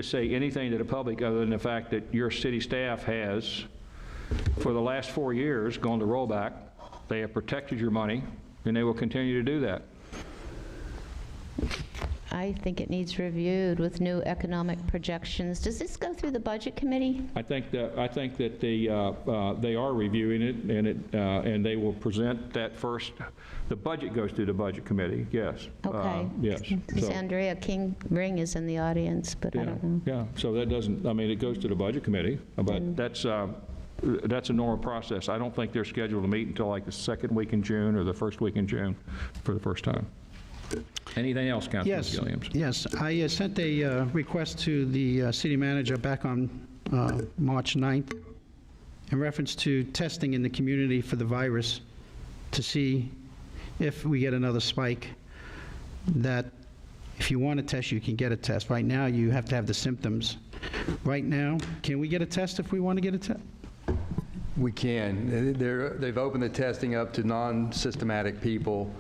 say anything to the public other than the fact that your city staff has, for the last 4 years, gone to rollback. They have protected your money, and they will continue to do that. I think it needs reviewed with new economic projections. Does this go through the Budget Committee? I think that they are reviewing it, and they will present that first. The budget goes through the Budget Committee, yes. Okay. Yes. Ms. So, Andrea King Ring is in the audience, but I yeah, don't know. yeah. So that doesn't, I mean, it goes to the Budget Committee, but that's a normal process. I don't think they're scheduled to meet until like the second week in June or the first week in June for the first time. Anything else, Councilman Gilliams? Yes. I sent a request to the city manager back on March 9th in reference to testing in the community for the virus to see if we get another spike, that if you want a test, you can get a test. Right now, you have to have the symptoms. Right now, can we get a test if we want to get a test? We can. They've opened the testing up to non-systematic people.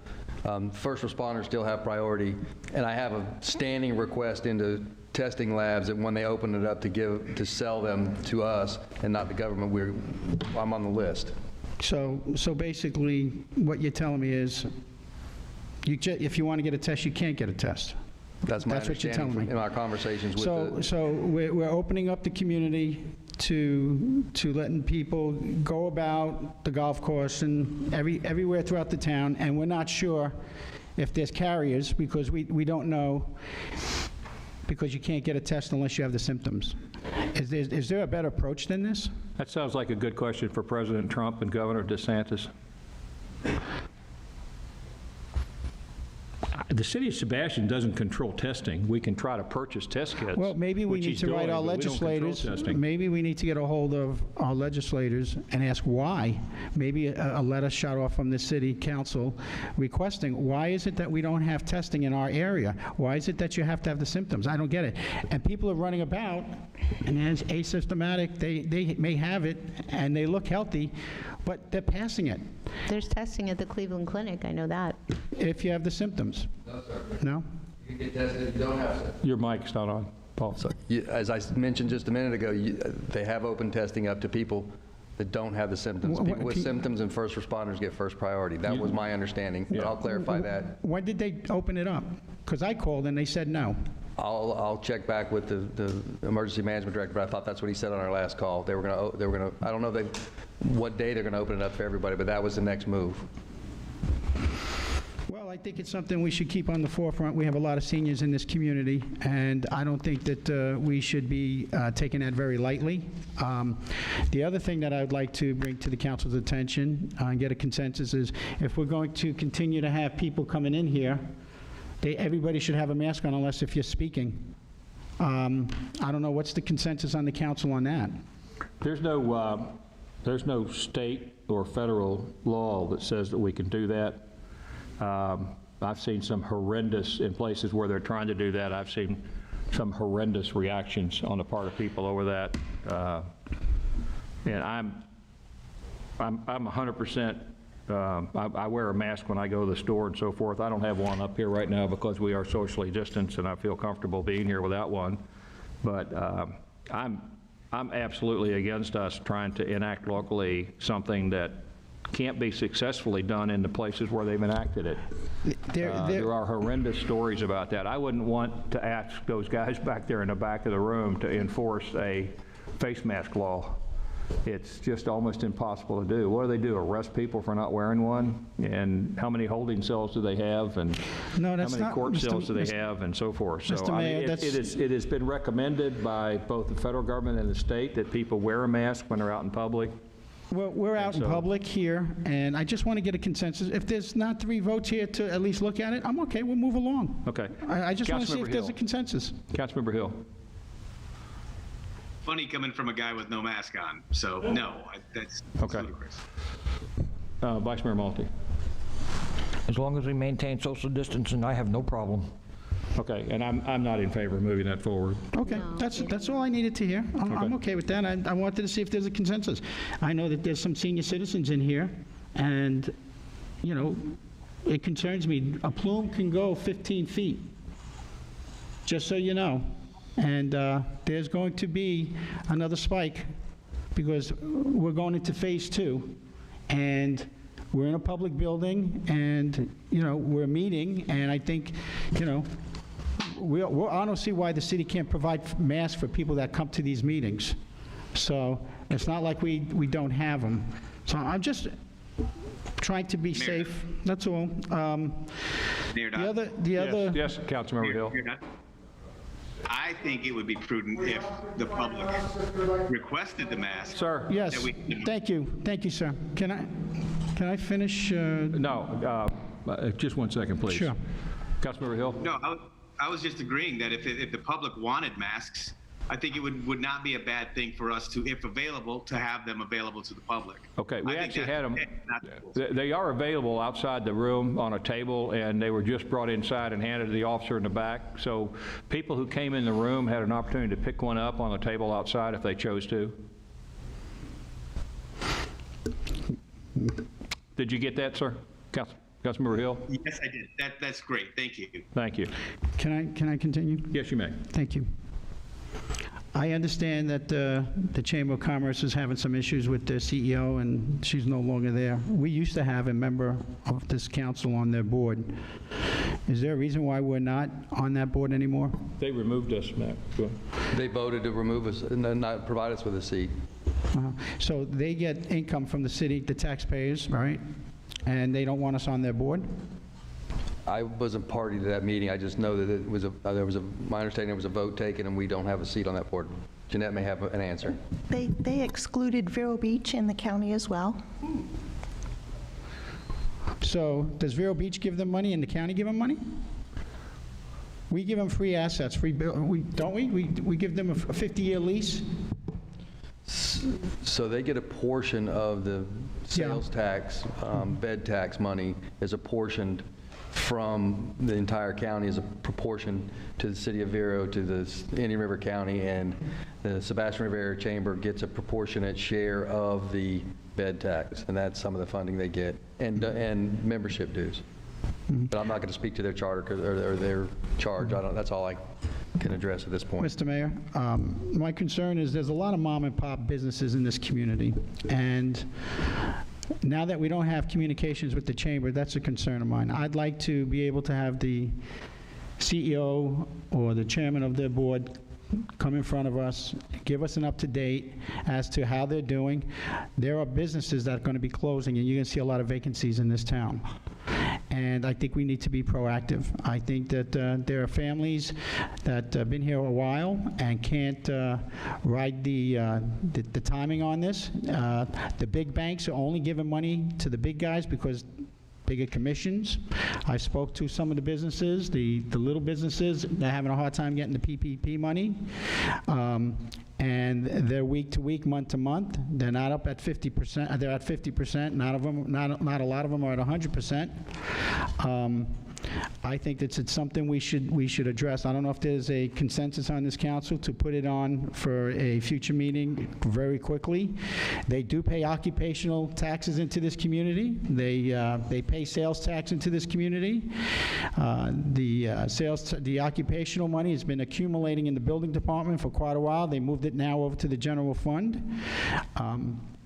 First responders still have priority, and I have a standing request into testing labs that when they open it up to sell them to us and not the government, I'm on the list. So basically, what you're telling me is, if you want to get a test, you can't get a test. That's my That's what you're telling understanding me. in our conversations with So we're opening up the community to letting people go about the golf course and everywhere throughout the town, and we're not sure if there's carriers, because we don't know, because you can't get a test unless you have the symptoms. Is there a better approach than this? That sounds like a good question for President Trump and Governor DeSantis. The city of Sebastian doesn't control testing. We can try to purchase test kits. Well, maybe we which need he's to write doing, our but we don't control legislators, testing. maybe we need to get a hold of our legislators and ask why. Maybe a letter shot off from the city council requesting, why is it that we don't have testing in our area? Why is it that you have to have the symptoms? I don't get it. And people are running about, and as asymptomatic, they may have it, and they look healthy, but they're passing it There's testing at the Cleveland Clinic, I know that. if you have the symptoms. No, sir. No? You can get tested if you don't have symptoms. Your mic's not on, Paul. As I mentioned just a minute ago, they have opened testing up to people that don't have the symptoms. What- People with symptoms and first responders get first priority. That was my understanding, but I'll clarify that. When did they open it up? Because I called and they said no. I'll check back with the emergency management director, but I thought that's what he said on our last call. They were going to, I don't know what day they're going to open it up for everybody, but that was the next move. Well, I think it's something we should keep on the forefront. We have a lot of seniors in this community, and I don't think that we should be taking that very lightly. The other thing that I would like to bring to the council's attention and get a consensus is, if we're going to continue to have people coming in here, everybody should have a mask on unless if you're speaking. I don't know, what's the consensus on the council on that? There's no state or federal law that says that we can do that. I've seen some horrendous, in places where they're trying to do that, I've seen some horrendous reactions on the part of people over that. And I'm 100% I wear a mask when I go to the store and so forth. I don't have one up here right now because we are socially distanced, and I feel comfortable being here without one. But I'm absolutely against us trying to enact locally something that can't be successfully done in the places where they've enacted it. There are horrendous stories about that. I wouldn't want to ask those guys back there in the back of the room to enforce a face mask law. It's just almost impossible to do. What do? Arrest people for not wearing one? And how many holding cells do they have? And No, how that's many not, court Mr. cells do they have? And so forth. So Mr. I Mayor, mean, it has been recommended by both the federal government and the state that people wear a mask when they're out in public. We're out in so- public here, and I just want to get a consensus. If there's not 3 votes here to at least look at it, I'm okay, we'll move along. Okay. I just want to see if Councilmember there's a Hill. consensus. Councilmember Hill. Funny coming from a guy with no mask on, so no, that's Okay. ludicrous. Vice Mayor Malte. As long as we maintain social distancing, I have no problem. Okay, and I'm not in favor of moving that forward. Okay, No. that's all I needed to hear. I'm okay with that. I wanted to see if there's a consensus. I know that there's some senior citizens in here, and, you know, it concerns me. A plume can go 15 feet, just so you know. And there's going to be another spike because we're going into phase 2, and we're in a public building, and, you know, we're meeting, and I think, you know, I don't see why the city can't provide masks for people that come to these meetings. So it's not like we don't have them. So I'm just trying to be safe, that's all. Mayor The Dodd? other, Yes, Councilmember Hill. Mayor Dodd? I think it would be prudent if the public requested the mask. Sir? yes, that we- thank you, sir. Can I finish? No, just 1 second, please. Sure. Councilmember Hill? No, I was just agreeing that if the public wanted masks, I think it would not be a bad thing for us to, if available, to have them available to the public. Okay, we I think actually that's had them, okay, not the rules. they are available outside the room on a table, and they were just brought inside and handed to the officer in the back. So people who came in the room had an opportunity to pick one up on the table outside if they chose to. Did you get that, sir? Councilmember Hill? Yes, I did. That's great. Thank you. Thank you. Can I continue? Yes, you may. Thank you. I understand that the Chamber of Commerce is having some issues with their CEO, and she's no longer there. We used to have a member of this council on their board. Is there a reason why we're not on that board anymore? They removed us, Matt. Go ahead. They voted to remove us and then not provide us with a seat. So they get income from the city, the taxpayers, right? And they don't want us on their board? I wasn't party to that meeting. I just know that it was my understanding there was a vote taken and we don't have a seat on that board. Jeanette may have an answer. They excluded Vero Beach in the county as well. So does Vero Beach give them money and the county give them money? We give them free assets, don't we? We give them a 50-year lease? So they get a portion of the sales tax, bed tax money is apportioned from the entire county as a proportion to the city of Vero, to the Indian River County, and the Sebastian River Chamber gets a proportionate share of the bed tax, and that's some of the funding they get, and membership dues. But I'm not going to speak to their charter or their charge. That's all I can address at this point. Mr. Mayor, my concern is there's a lot of mom and pop businesses in this community, and now that we don't have communications with the chamber, that's a concern of mine. I'd like to be able to have the CEO or the chairman of their board come in front of us, give us an up-to-date as to how they're doing. There are businesses that are going to be closing, and you're going to see a lot of vacancies in this town. And I think we need to be proactive. I think that there are families that have been here a while and can't ride the timing on this. The big banks are only giving money to the big guys because bigger commissions. I spoke to some of the businesses, the little businesses, they're having a hard time getting the PPP money. And they're week to week, month to month. They're not up at 50%. They're at 50%. Not a lot of them are at 100%. I think that it's something we should address. I don't know if there's a consensus on this council to put it on for a future meeting very quickly. They do pay occupational taxes into this community. They pay sales tax into this community. The occupational money has been accumulating in the building department for quite a while. They moved it now over to the general fund.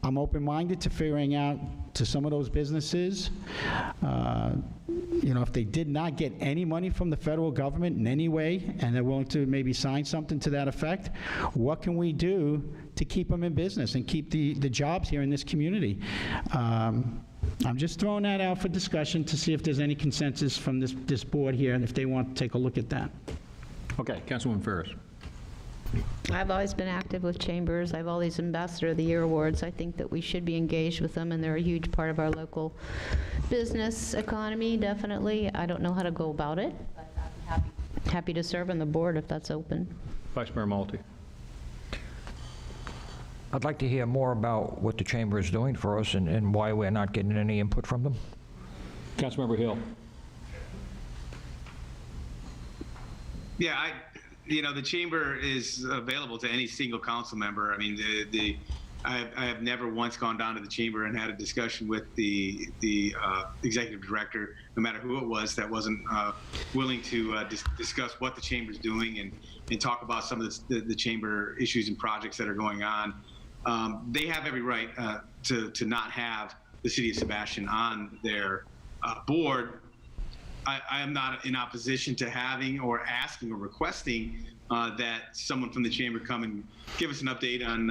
I'm open-minded to figuring out to some of those businesses, if they did not get any money from the federal government in any way, and they're willing to maybe sign something to that effect, what can we do to keep them in business and keep the jobs here in this community? I'm just throwing that out for discussion to see if there's any consensus from this board here, and if they want to take a look at that. Okay, Councilwoman Ferris. I've always been active with chambers. I have all these Ambassador of the Year awards. I think that we should be engaged with them, and they're a huge part of our local business economy, definitely. I don't know how to go about it, but I'm happy to serve on the board if that's open. Vice Mayor Malte. I'd like to hear more about what the chamber is doing for us and why we're not getting any input from them. Councilmember Hill. Yeah, the chamber is available to any single council member. I mean, I have never once gone down to the chamber and had a discussion with the executive director, no matter who it was, that wasn't willing to discuss what the chamber's doing and talk about some of the chamber issues and projects that are going on. They have every right to not have the city of Sebastian on their board. I am not in opposition to having or asking or requesting that someone from the chamber come and give us an update on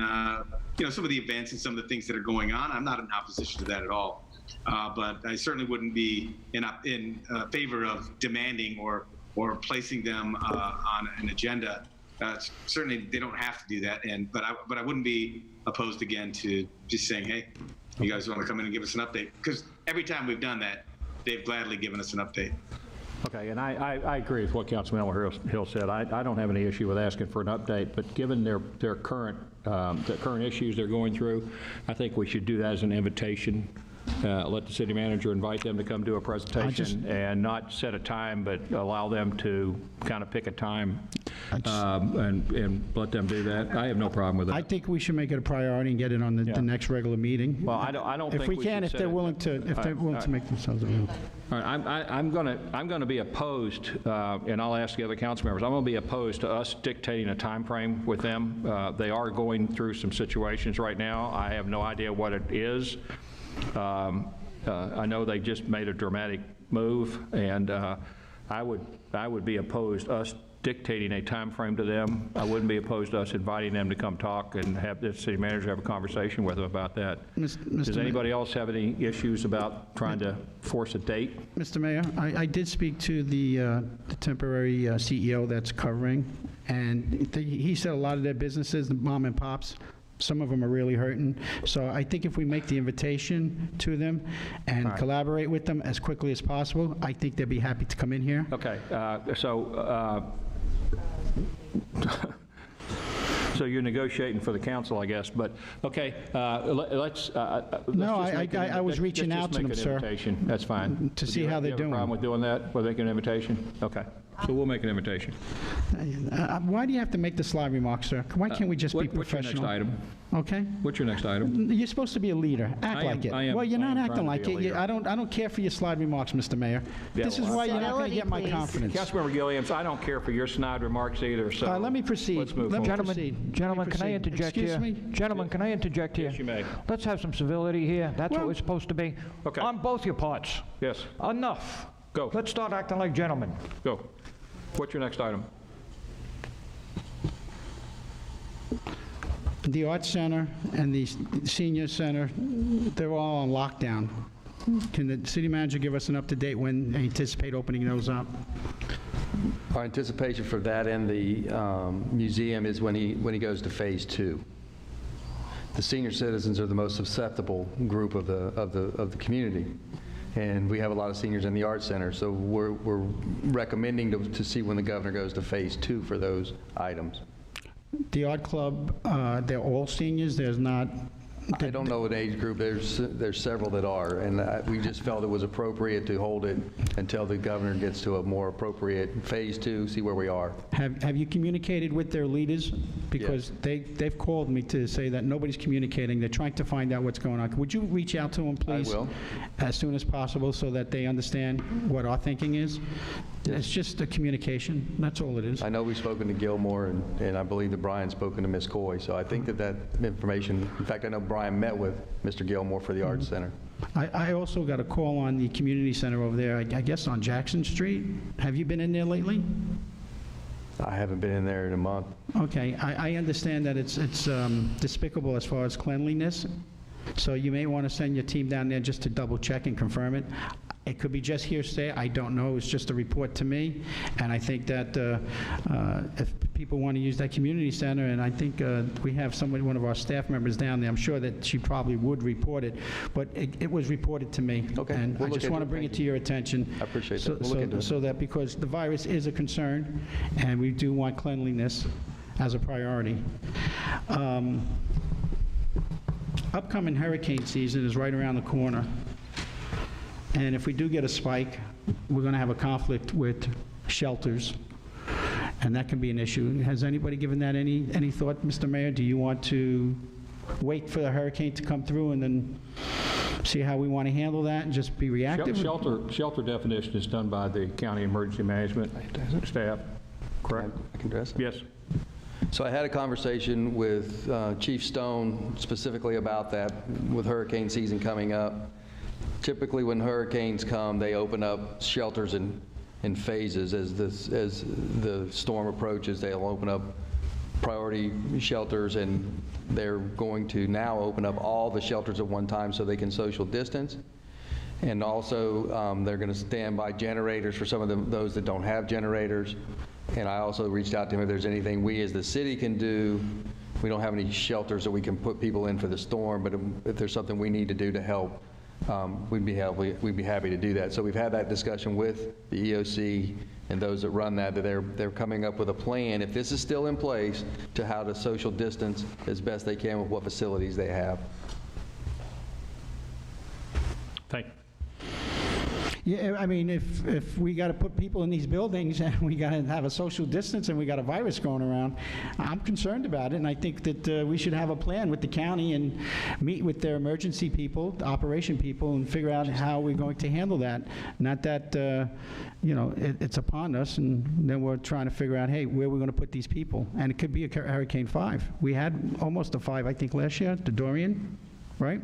some of the events and some of the things that are going on. I'm not in opposition to that at all, but I certainly wouldn't be in favor of demanding or placing them on an agenda. Certainly, they don't have to do that, but I wouldn't be opposed again to just saying, hey, you guys want to come in and give us an update? Because every time we've done that, they've gladly given us an update. Okay, and I agree with what Councilmember Hill said. I don't have any issue with asking for an update, but given their current issues they're going through, I think we should do that as an invitation. Let the city manager invite them to come do a presentation and not set a time, but allow them to kind of pick a time and let them do that. I have no problem with that. I think we should make it a priority and get it on the next regular meeting. Well, I don't think if we can, if should they're set it. willing to make themselves available. All right, I'm going to be opposed, and I'll ask the other council members. I'm going to be opposed to us dictating a time frame with them. They are going through some situations right now. I have no idea what it is. I know they just made a dramatic move, and I would be opposed us dictating a time frame to them. I wouldn't be opposed to us inviting them to come talk and have the city manager have a conversation with them about that. Does anybody else have any issues about trying to force a date? Mr. Mayor, I did speak to the temporary CEO that's covering, and he said a lot of their businesses, the mom and pops, some of them are really hurting. So I think if we make the invitation to them and collaborate with them as quickly as possible, I think they'd be happy to come in here. Okay, so you're negotiating for the council, I guess, but, okay, let's No, just I was reaching out to them, sir. That's fine. To see how they're Do doing. you have a problem with doing that, with making an invitation? Okay, so we'll make an invitation. Why do you have to make the sly remarks, sir? Why can't we just be professional? What's your next item? Okay? What's your next item? You're supposed to be a leader. Act like it. Well, you're not acting like it. I don't care for your slide remarks, Mr. Mayor. This is why you're not going to get my confidence. Councilmember Gilliams, I don't care for your snide remarks either, so. Let me proceed. Let's move forward. Gentlemen, can I interject here? Excuse me? Gentlemen, can I interject here? Yes, you may. Let's have some civility here. That's what we're supposed to be. Okay. On both your parts. Yes, Enough. Go. Let's start acting like gentlemen. go. What's your next item? The Arts Center and the Senior Center, they're all on lockdown. Can the city manager give us an up-to-date when they anticipate opening those up? Our anticipation for that and the museum is when he goes to phase 2. The senior citizens are the most susceptible group of the community, and we have a lot of seniors in the Arts Center, so we're recommending to see when the governor goes to phase 2 for those items. The Art Club, they're all seniors. There's not I don't know what age group, there's several that are, and we just felt it was appropriate to hold it until the governor gets to a more appropriate phase 2, see where we are. Have you communicated with their leaders? Because they've called me to say that nobody's communicating. They're trying to find out what's going on. Would you reach out to them, please? will. As soon as possible, so that they understand what our thinking is? It's just a communication. That's all it is. I know we've spoken to Gilmore, and I believe that Brian's spoken to Ms. Coy, so I think that information, in fact, I know Brian met with Mr. Gilmore for the Arts Center. I also got a call on the community center over there, I guess on Jackson Street. Have you been in there lately? I haven't been in there in a month. Okay, I understand that it's despicable as far as cleanliness, so you may want to send your team down there just to double check and confirm it. It could be just hearsay, I don't know, it's just a report to me, and I think that if people want to use that community center, and I think we have one of our staff members down there, I'm sure that she probably would report it, but it was reported to me. Okay, And we'll I look just into want to it. bring it Thank to your attention. I appreciate that. We'll look into it. So that, because the virus is a concern, and we do want cleanliness as a priority. Upcoming hurricane season is right around the corner. And if we do get a spike, we're going to have a conflict with shelters, and that can be an issue. Has anybody given that any thought, Mr. Mayor? Do you want to wait for the hurricane to come through and then see how we want to handle that and just be reactive? Shelter definition is done by the county emergency management staff, correct? I can address it? Yes. So I had a conversation with Chief Stone specifically about that with hurricane season coming up. Typically, when hurricanes come, they open up shelters in phases. As the storm approaches, they'll open up priority shelters, and they're going to now open up all the shelters at one time so they can social distance. And also, they're going to stand by generators for some of those that don't have generators. And I also reached out to him if there's anything we as the city can do. We don't have any shelters that we can put people in for the storm, but if there's something we need to do to help, we'd be happy to do that. So we've had that discussion with the EOC and those that run that they're coming up with a plan, if this is still in place, to how to social distance as best they can with what facilities they have. Thank you. Yeah, I mean, if we got to put people in these buildings and we got to have a social distance and we got a virus going around, I'm concerned about it, and I think that we should have a plan with the county and meet with their emergency people, the operation people, and figure out how we're going to handle that. Not that, it's upon us, and then we're trying to figure out, hey, where are we going to put these people? And it could be a Hurricane 5. We had almost a 5, I think, last year, the Dorian, right?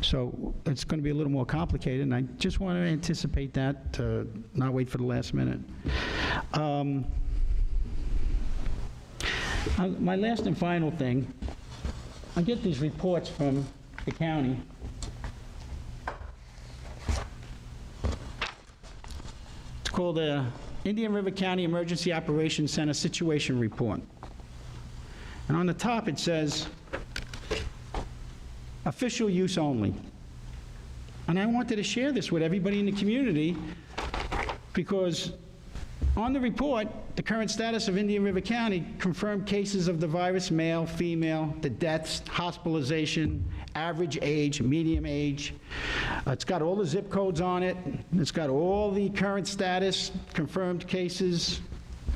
So it's going to be a little more complicated, and I just want to anticipate that, not wait for the last minute. My last and final thing, I get these reports from the county. It's called the Indian River County Emergency Operations Center Situation Report. And on the top it says, official use only. And I wanted to share this with everybody in the community because on the report, the current status of Indian River County, confirmed cases of the virus, male, female, the deaths, hospitalization, average age, medium age. It's got all the zip codes on it. It's got all the current status, confirmed cases,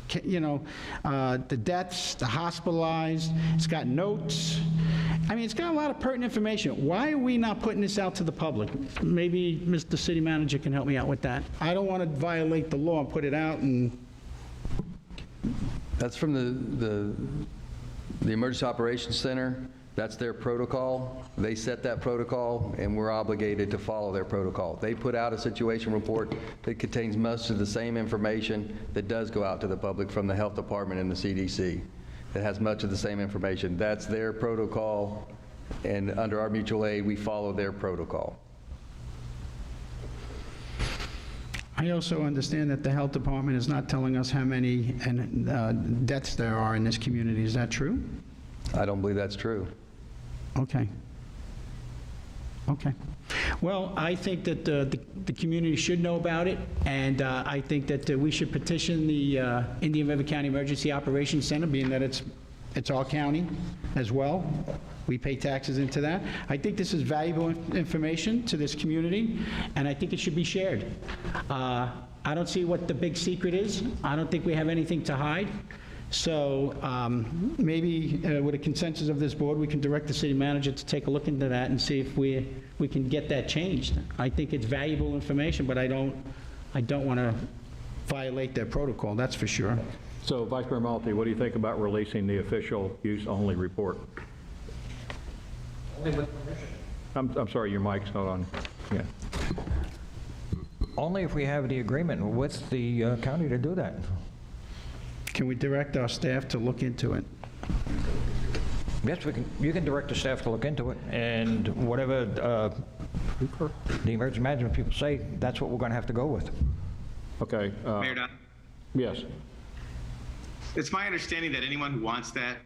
the deaths, the hospitalized. It's got notes. I mean, it's got a lot of pertinent information. Why are we not putting this out to the public? Maybe Mr. City Manager can help me out with that. I don't want to violate the law and put it out and... That's from the Emergency Operations Center. That's their protocol. They set that protocol, and we're obligated to follow their protocol. They put out a situation report that contains most of the same information that does go out to the public from the Health Department and the CDC. It has much of the same information. That's their protocol, and under our mutual aid, we follow their protocol. I also understand that the Health Department is not telling us how many deaths there are in this community. Is that true? I don't believe that's true. Okay. Okay. Well, I think that the community should know about it, and I think that we should petition the Indian River County Emergency Operations Center, being that it's our county as well, We pay taxes into that. I think this is valuable information to this community, and I think it should be shared. I don't see what the big secret is. I don't think we have anything to hide. So maybe with a consensus of this board, we can direct the city manager to take a look into that and see if we can get that changed. I think it's valuable information, but I don't want to violate their protocol, that's for sure. So, Vice Mayor Malte, what do you think about releasing the official use-only report? I'm sorry, your mic's not on. Yeah. Only if we have the agreement with the county to do that. Can we direct our staff to look into it? Yes, we can. You can direct the staff to look into it, and whatever the emergency management people say, that's what we're going to have to go with. Okay. Mayor Don, Yes. it's my understanding that anyone who wants that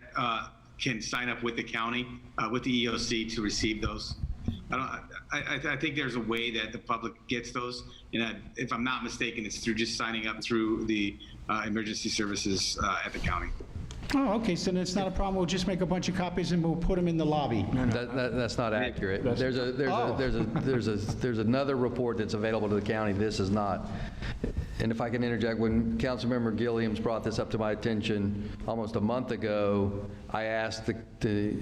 can sign up with the county, with the EOC to receive those. I think there's a way that the public gets those, and if I'm not mistaken, it's through just signing up through the emergency services at the county. Oh, okay, so then it's not a problem. We'll just make a bunch of copies and we'll put them in the lobby. That's not accurate. There's another report that's available to the county. This is not. And if I can interject, when Councilmember Gilliams brought this up to my attention almost a month ago, I asked the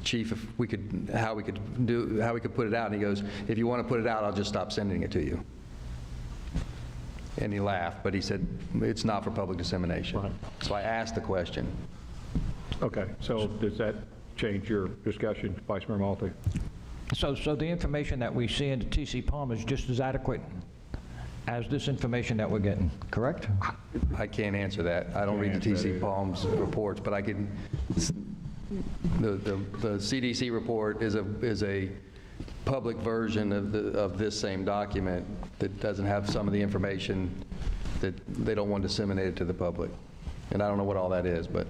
chief if we could, how we could put it out, and he goes, "If you want to put it out, I'll just stop sending it to you." And he laughed, but he said, "It's not for public dissemination." Right. So I asked the question. Okay, so does that change your discussion, Vice Mayor Malte? So the information that we see in the TC Palm is just as adequate as this information that we're getting, correct? I can't answer that. I don't read the TC Palms reports, but I can. The CDC report is a public version of this same document that doesn't have some of the information that they don't want disseminated to the public. And I don't know what all that is, but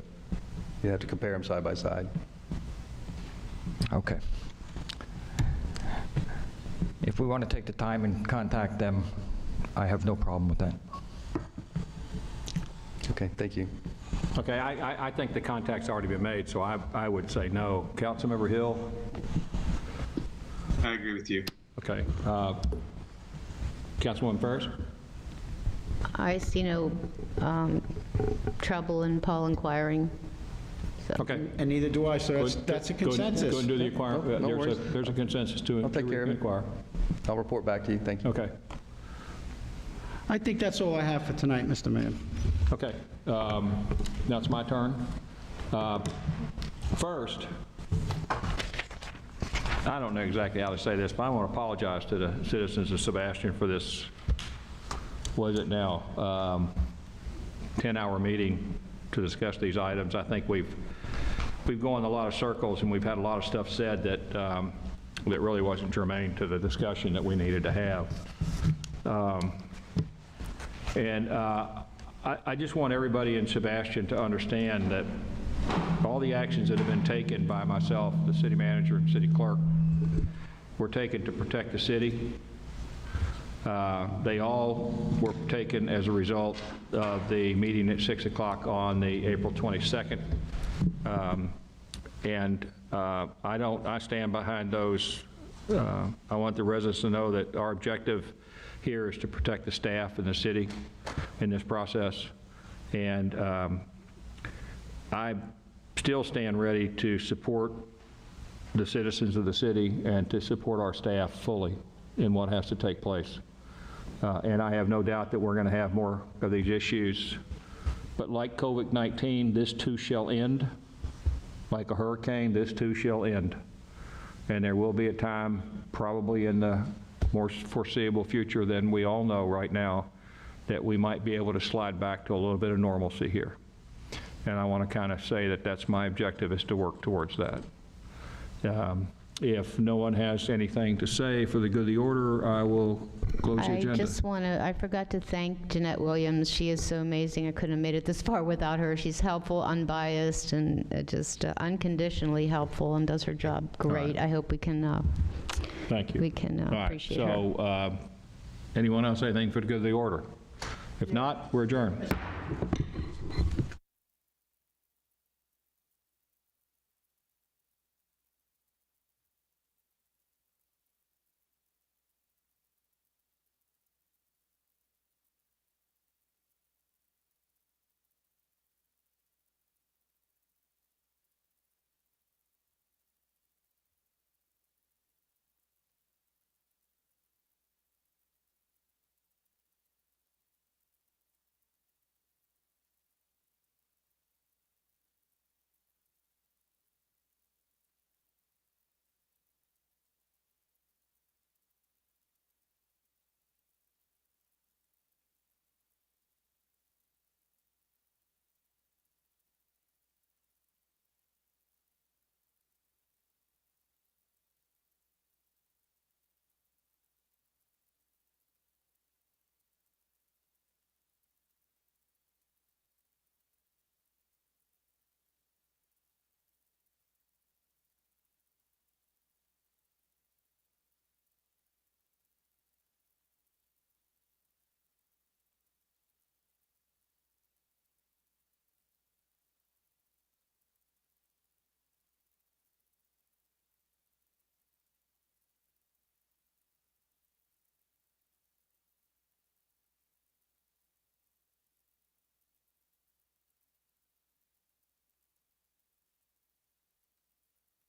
you have to compare them side by side. Okay. If we want to take the time and contact them, I have no problem with that. Okay, thank you. Okay, I think the contact's already been made, so I would say no. Councilmember Hill? I agree with you. Okay. Councilwoman Ferris? I see no trouble in Paul inquiring. So. Okay. And neither do I, so that's a consensus. Go and do the inquiry. No worries. There's a consensus to I'll take care of it. inquire. I'll report back to you. Thank you. Okay. I think that's all I have for tonight, Mr. Mayor. Okay. Now it's my turn. First, I don't know exactly how to say this, but I want to apologize to the citizens of Sebastian for this, what is it now, 10-hour meeting to discuss these items. I think we've gone a lot of circles and we've had a lot of stuff said that that really wasn't germane to the discussion that we needed to have. I just want everybody in Sebastian to understand that all the actions that have been taken by myself, the city manager, and city clerk were taken to protect the city. They all were taken as a result of the meeting at 6 o'clock on the April 22nd. I stand behind those. I want the residents to know that our objective here is to protect the staff and the city in this process. And I still stand ready to support the citizens of the city and to support our staff fully in what has to take place. And I have no doubt that we're going to have more of these issues. But like COVID-19, this too shall end. Like a hurricane, this too shall end. And there will be a time, probably in the more foreseeable future than we all know right now, that we might be able to slide back to a little bit of normalcy here. And I want to kind of say that that's my objective, is to work towards that. If no one has anything to say for the good of the order, I will close the agenda. I just want to, I forgot to thank Jeanette Williams. She is so amazing. I couldn't have made it this far without her. She's helpful, unbiased, and just unconditionally helpful, and does her job great. I hope we can Thank you. we can All right, appreciate her. so anyone else, anything for the good of the order? If not, we're adjourned.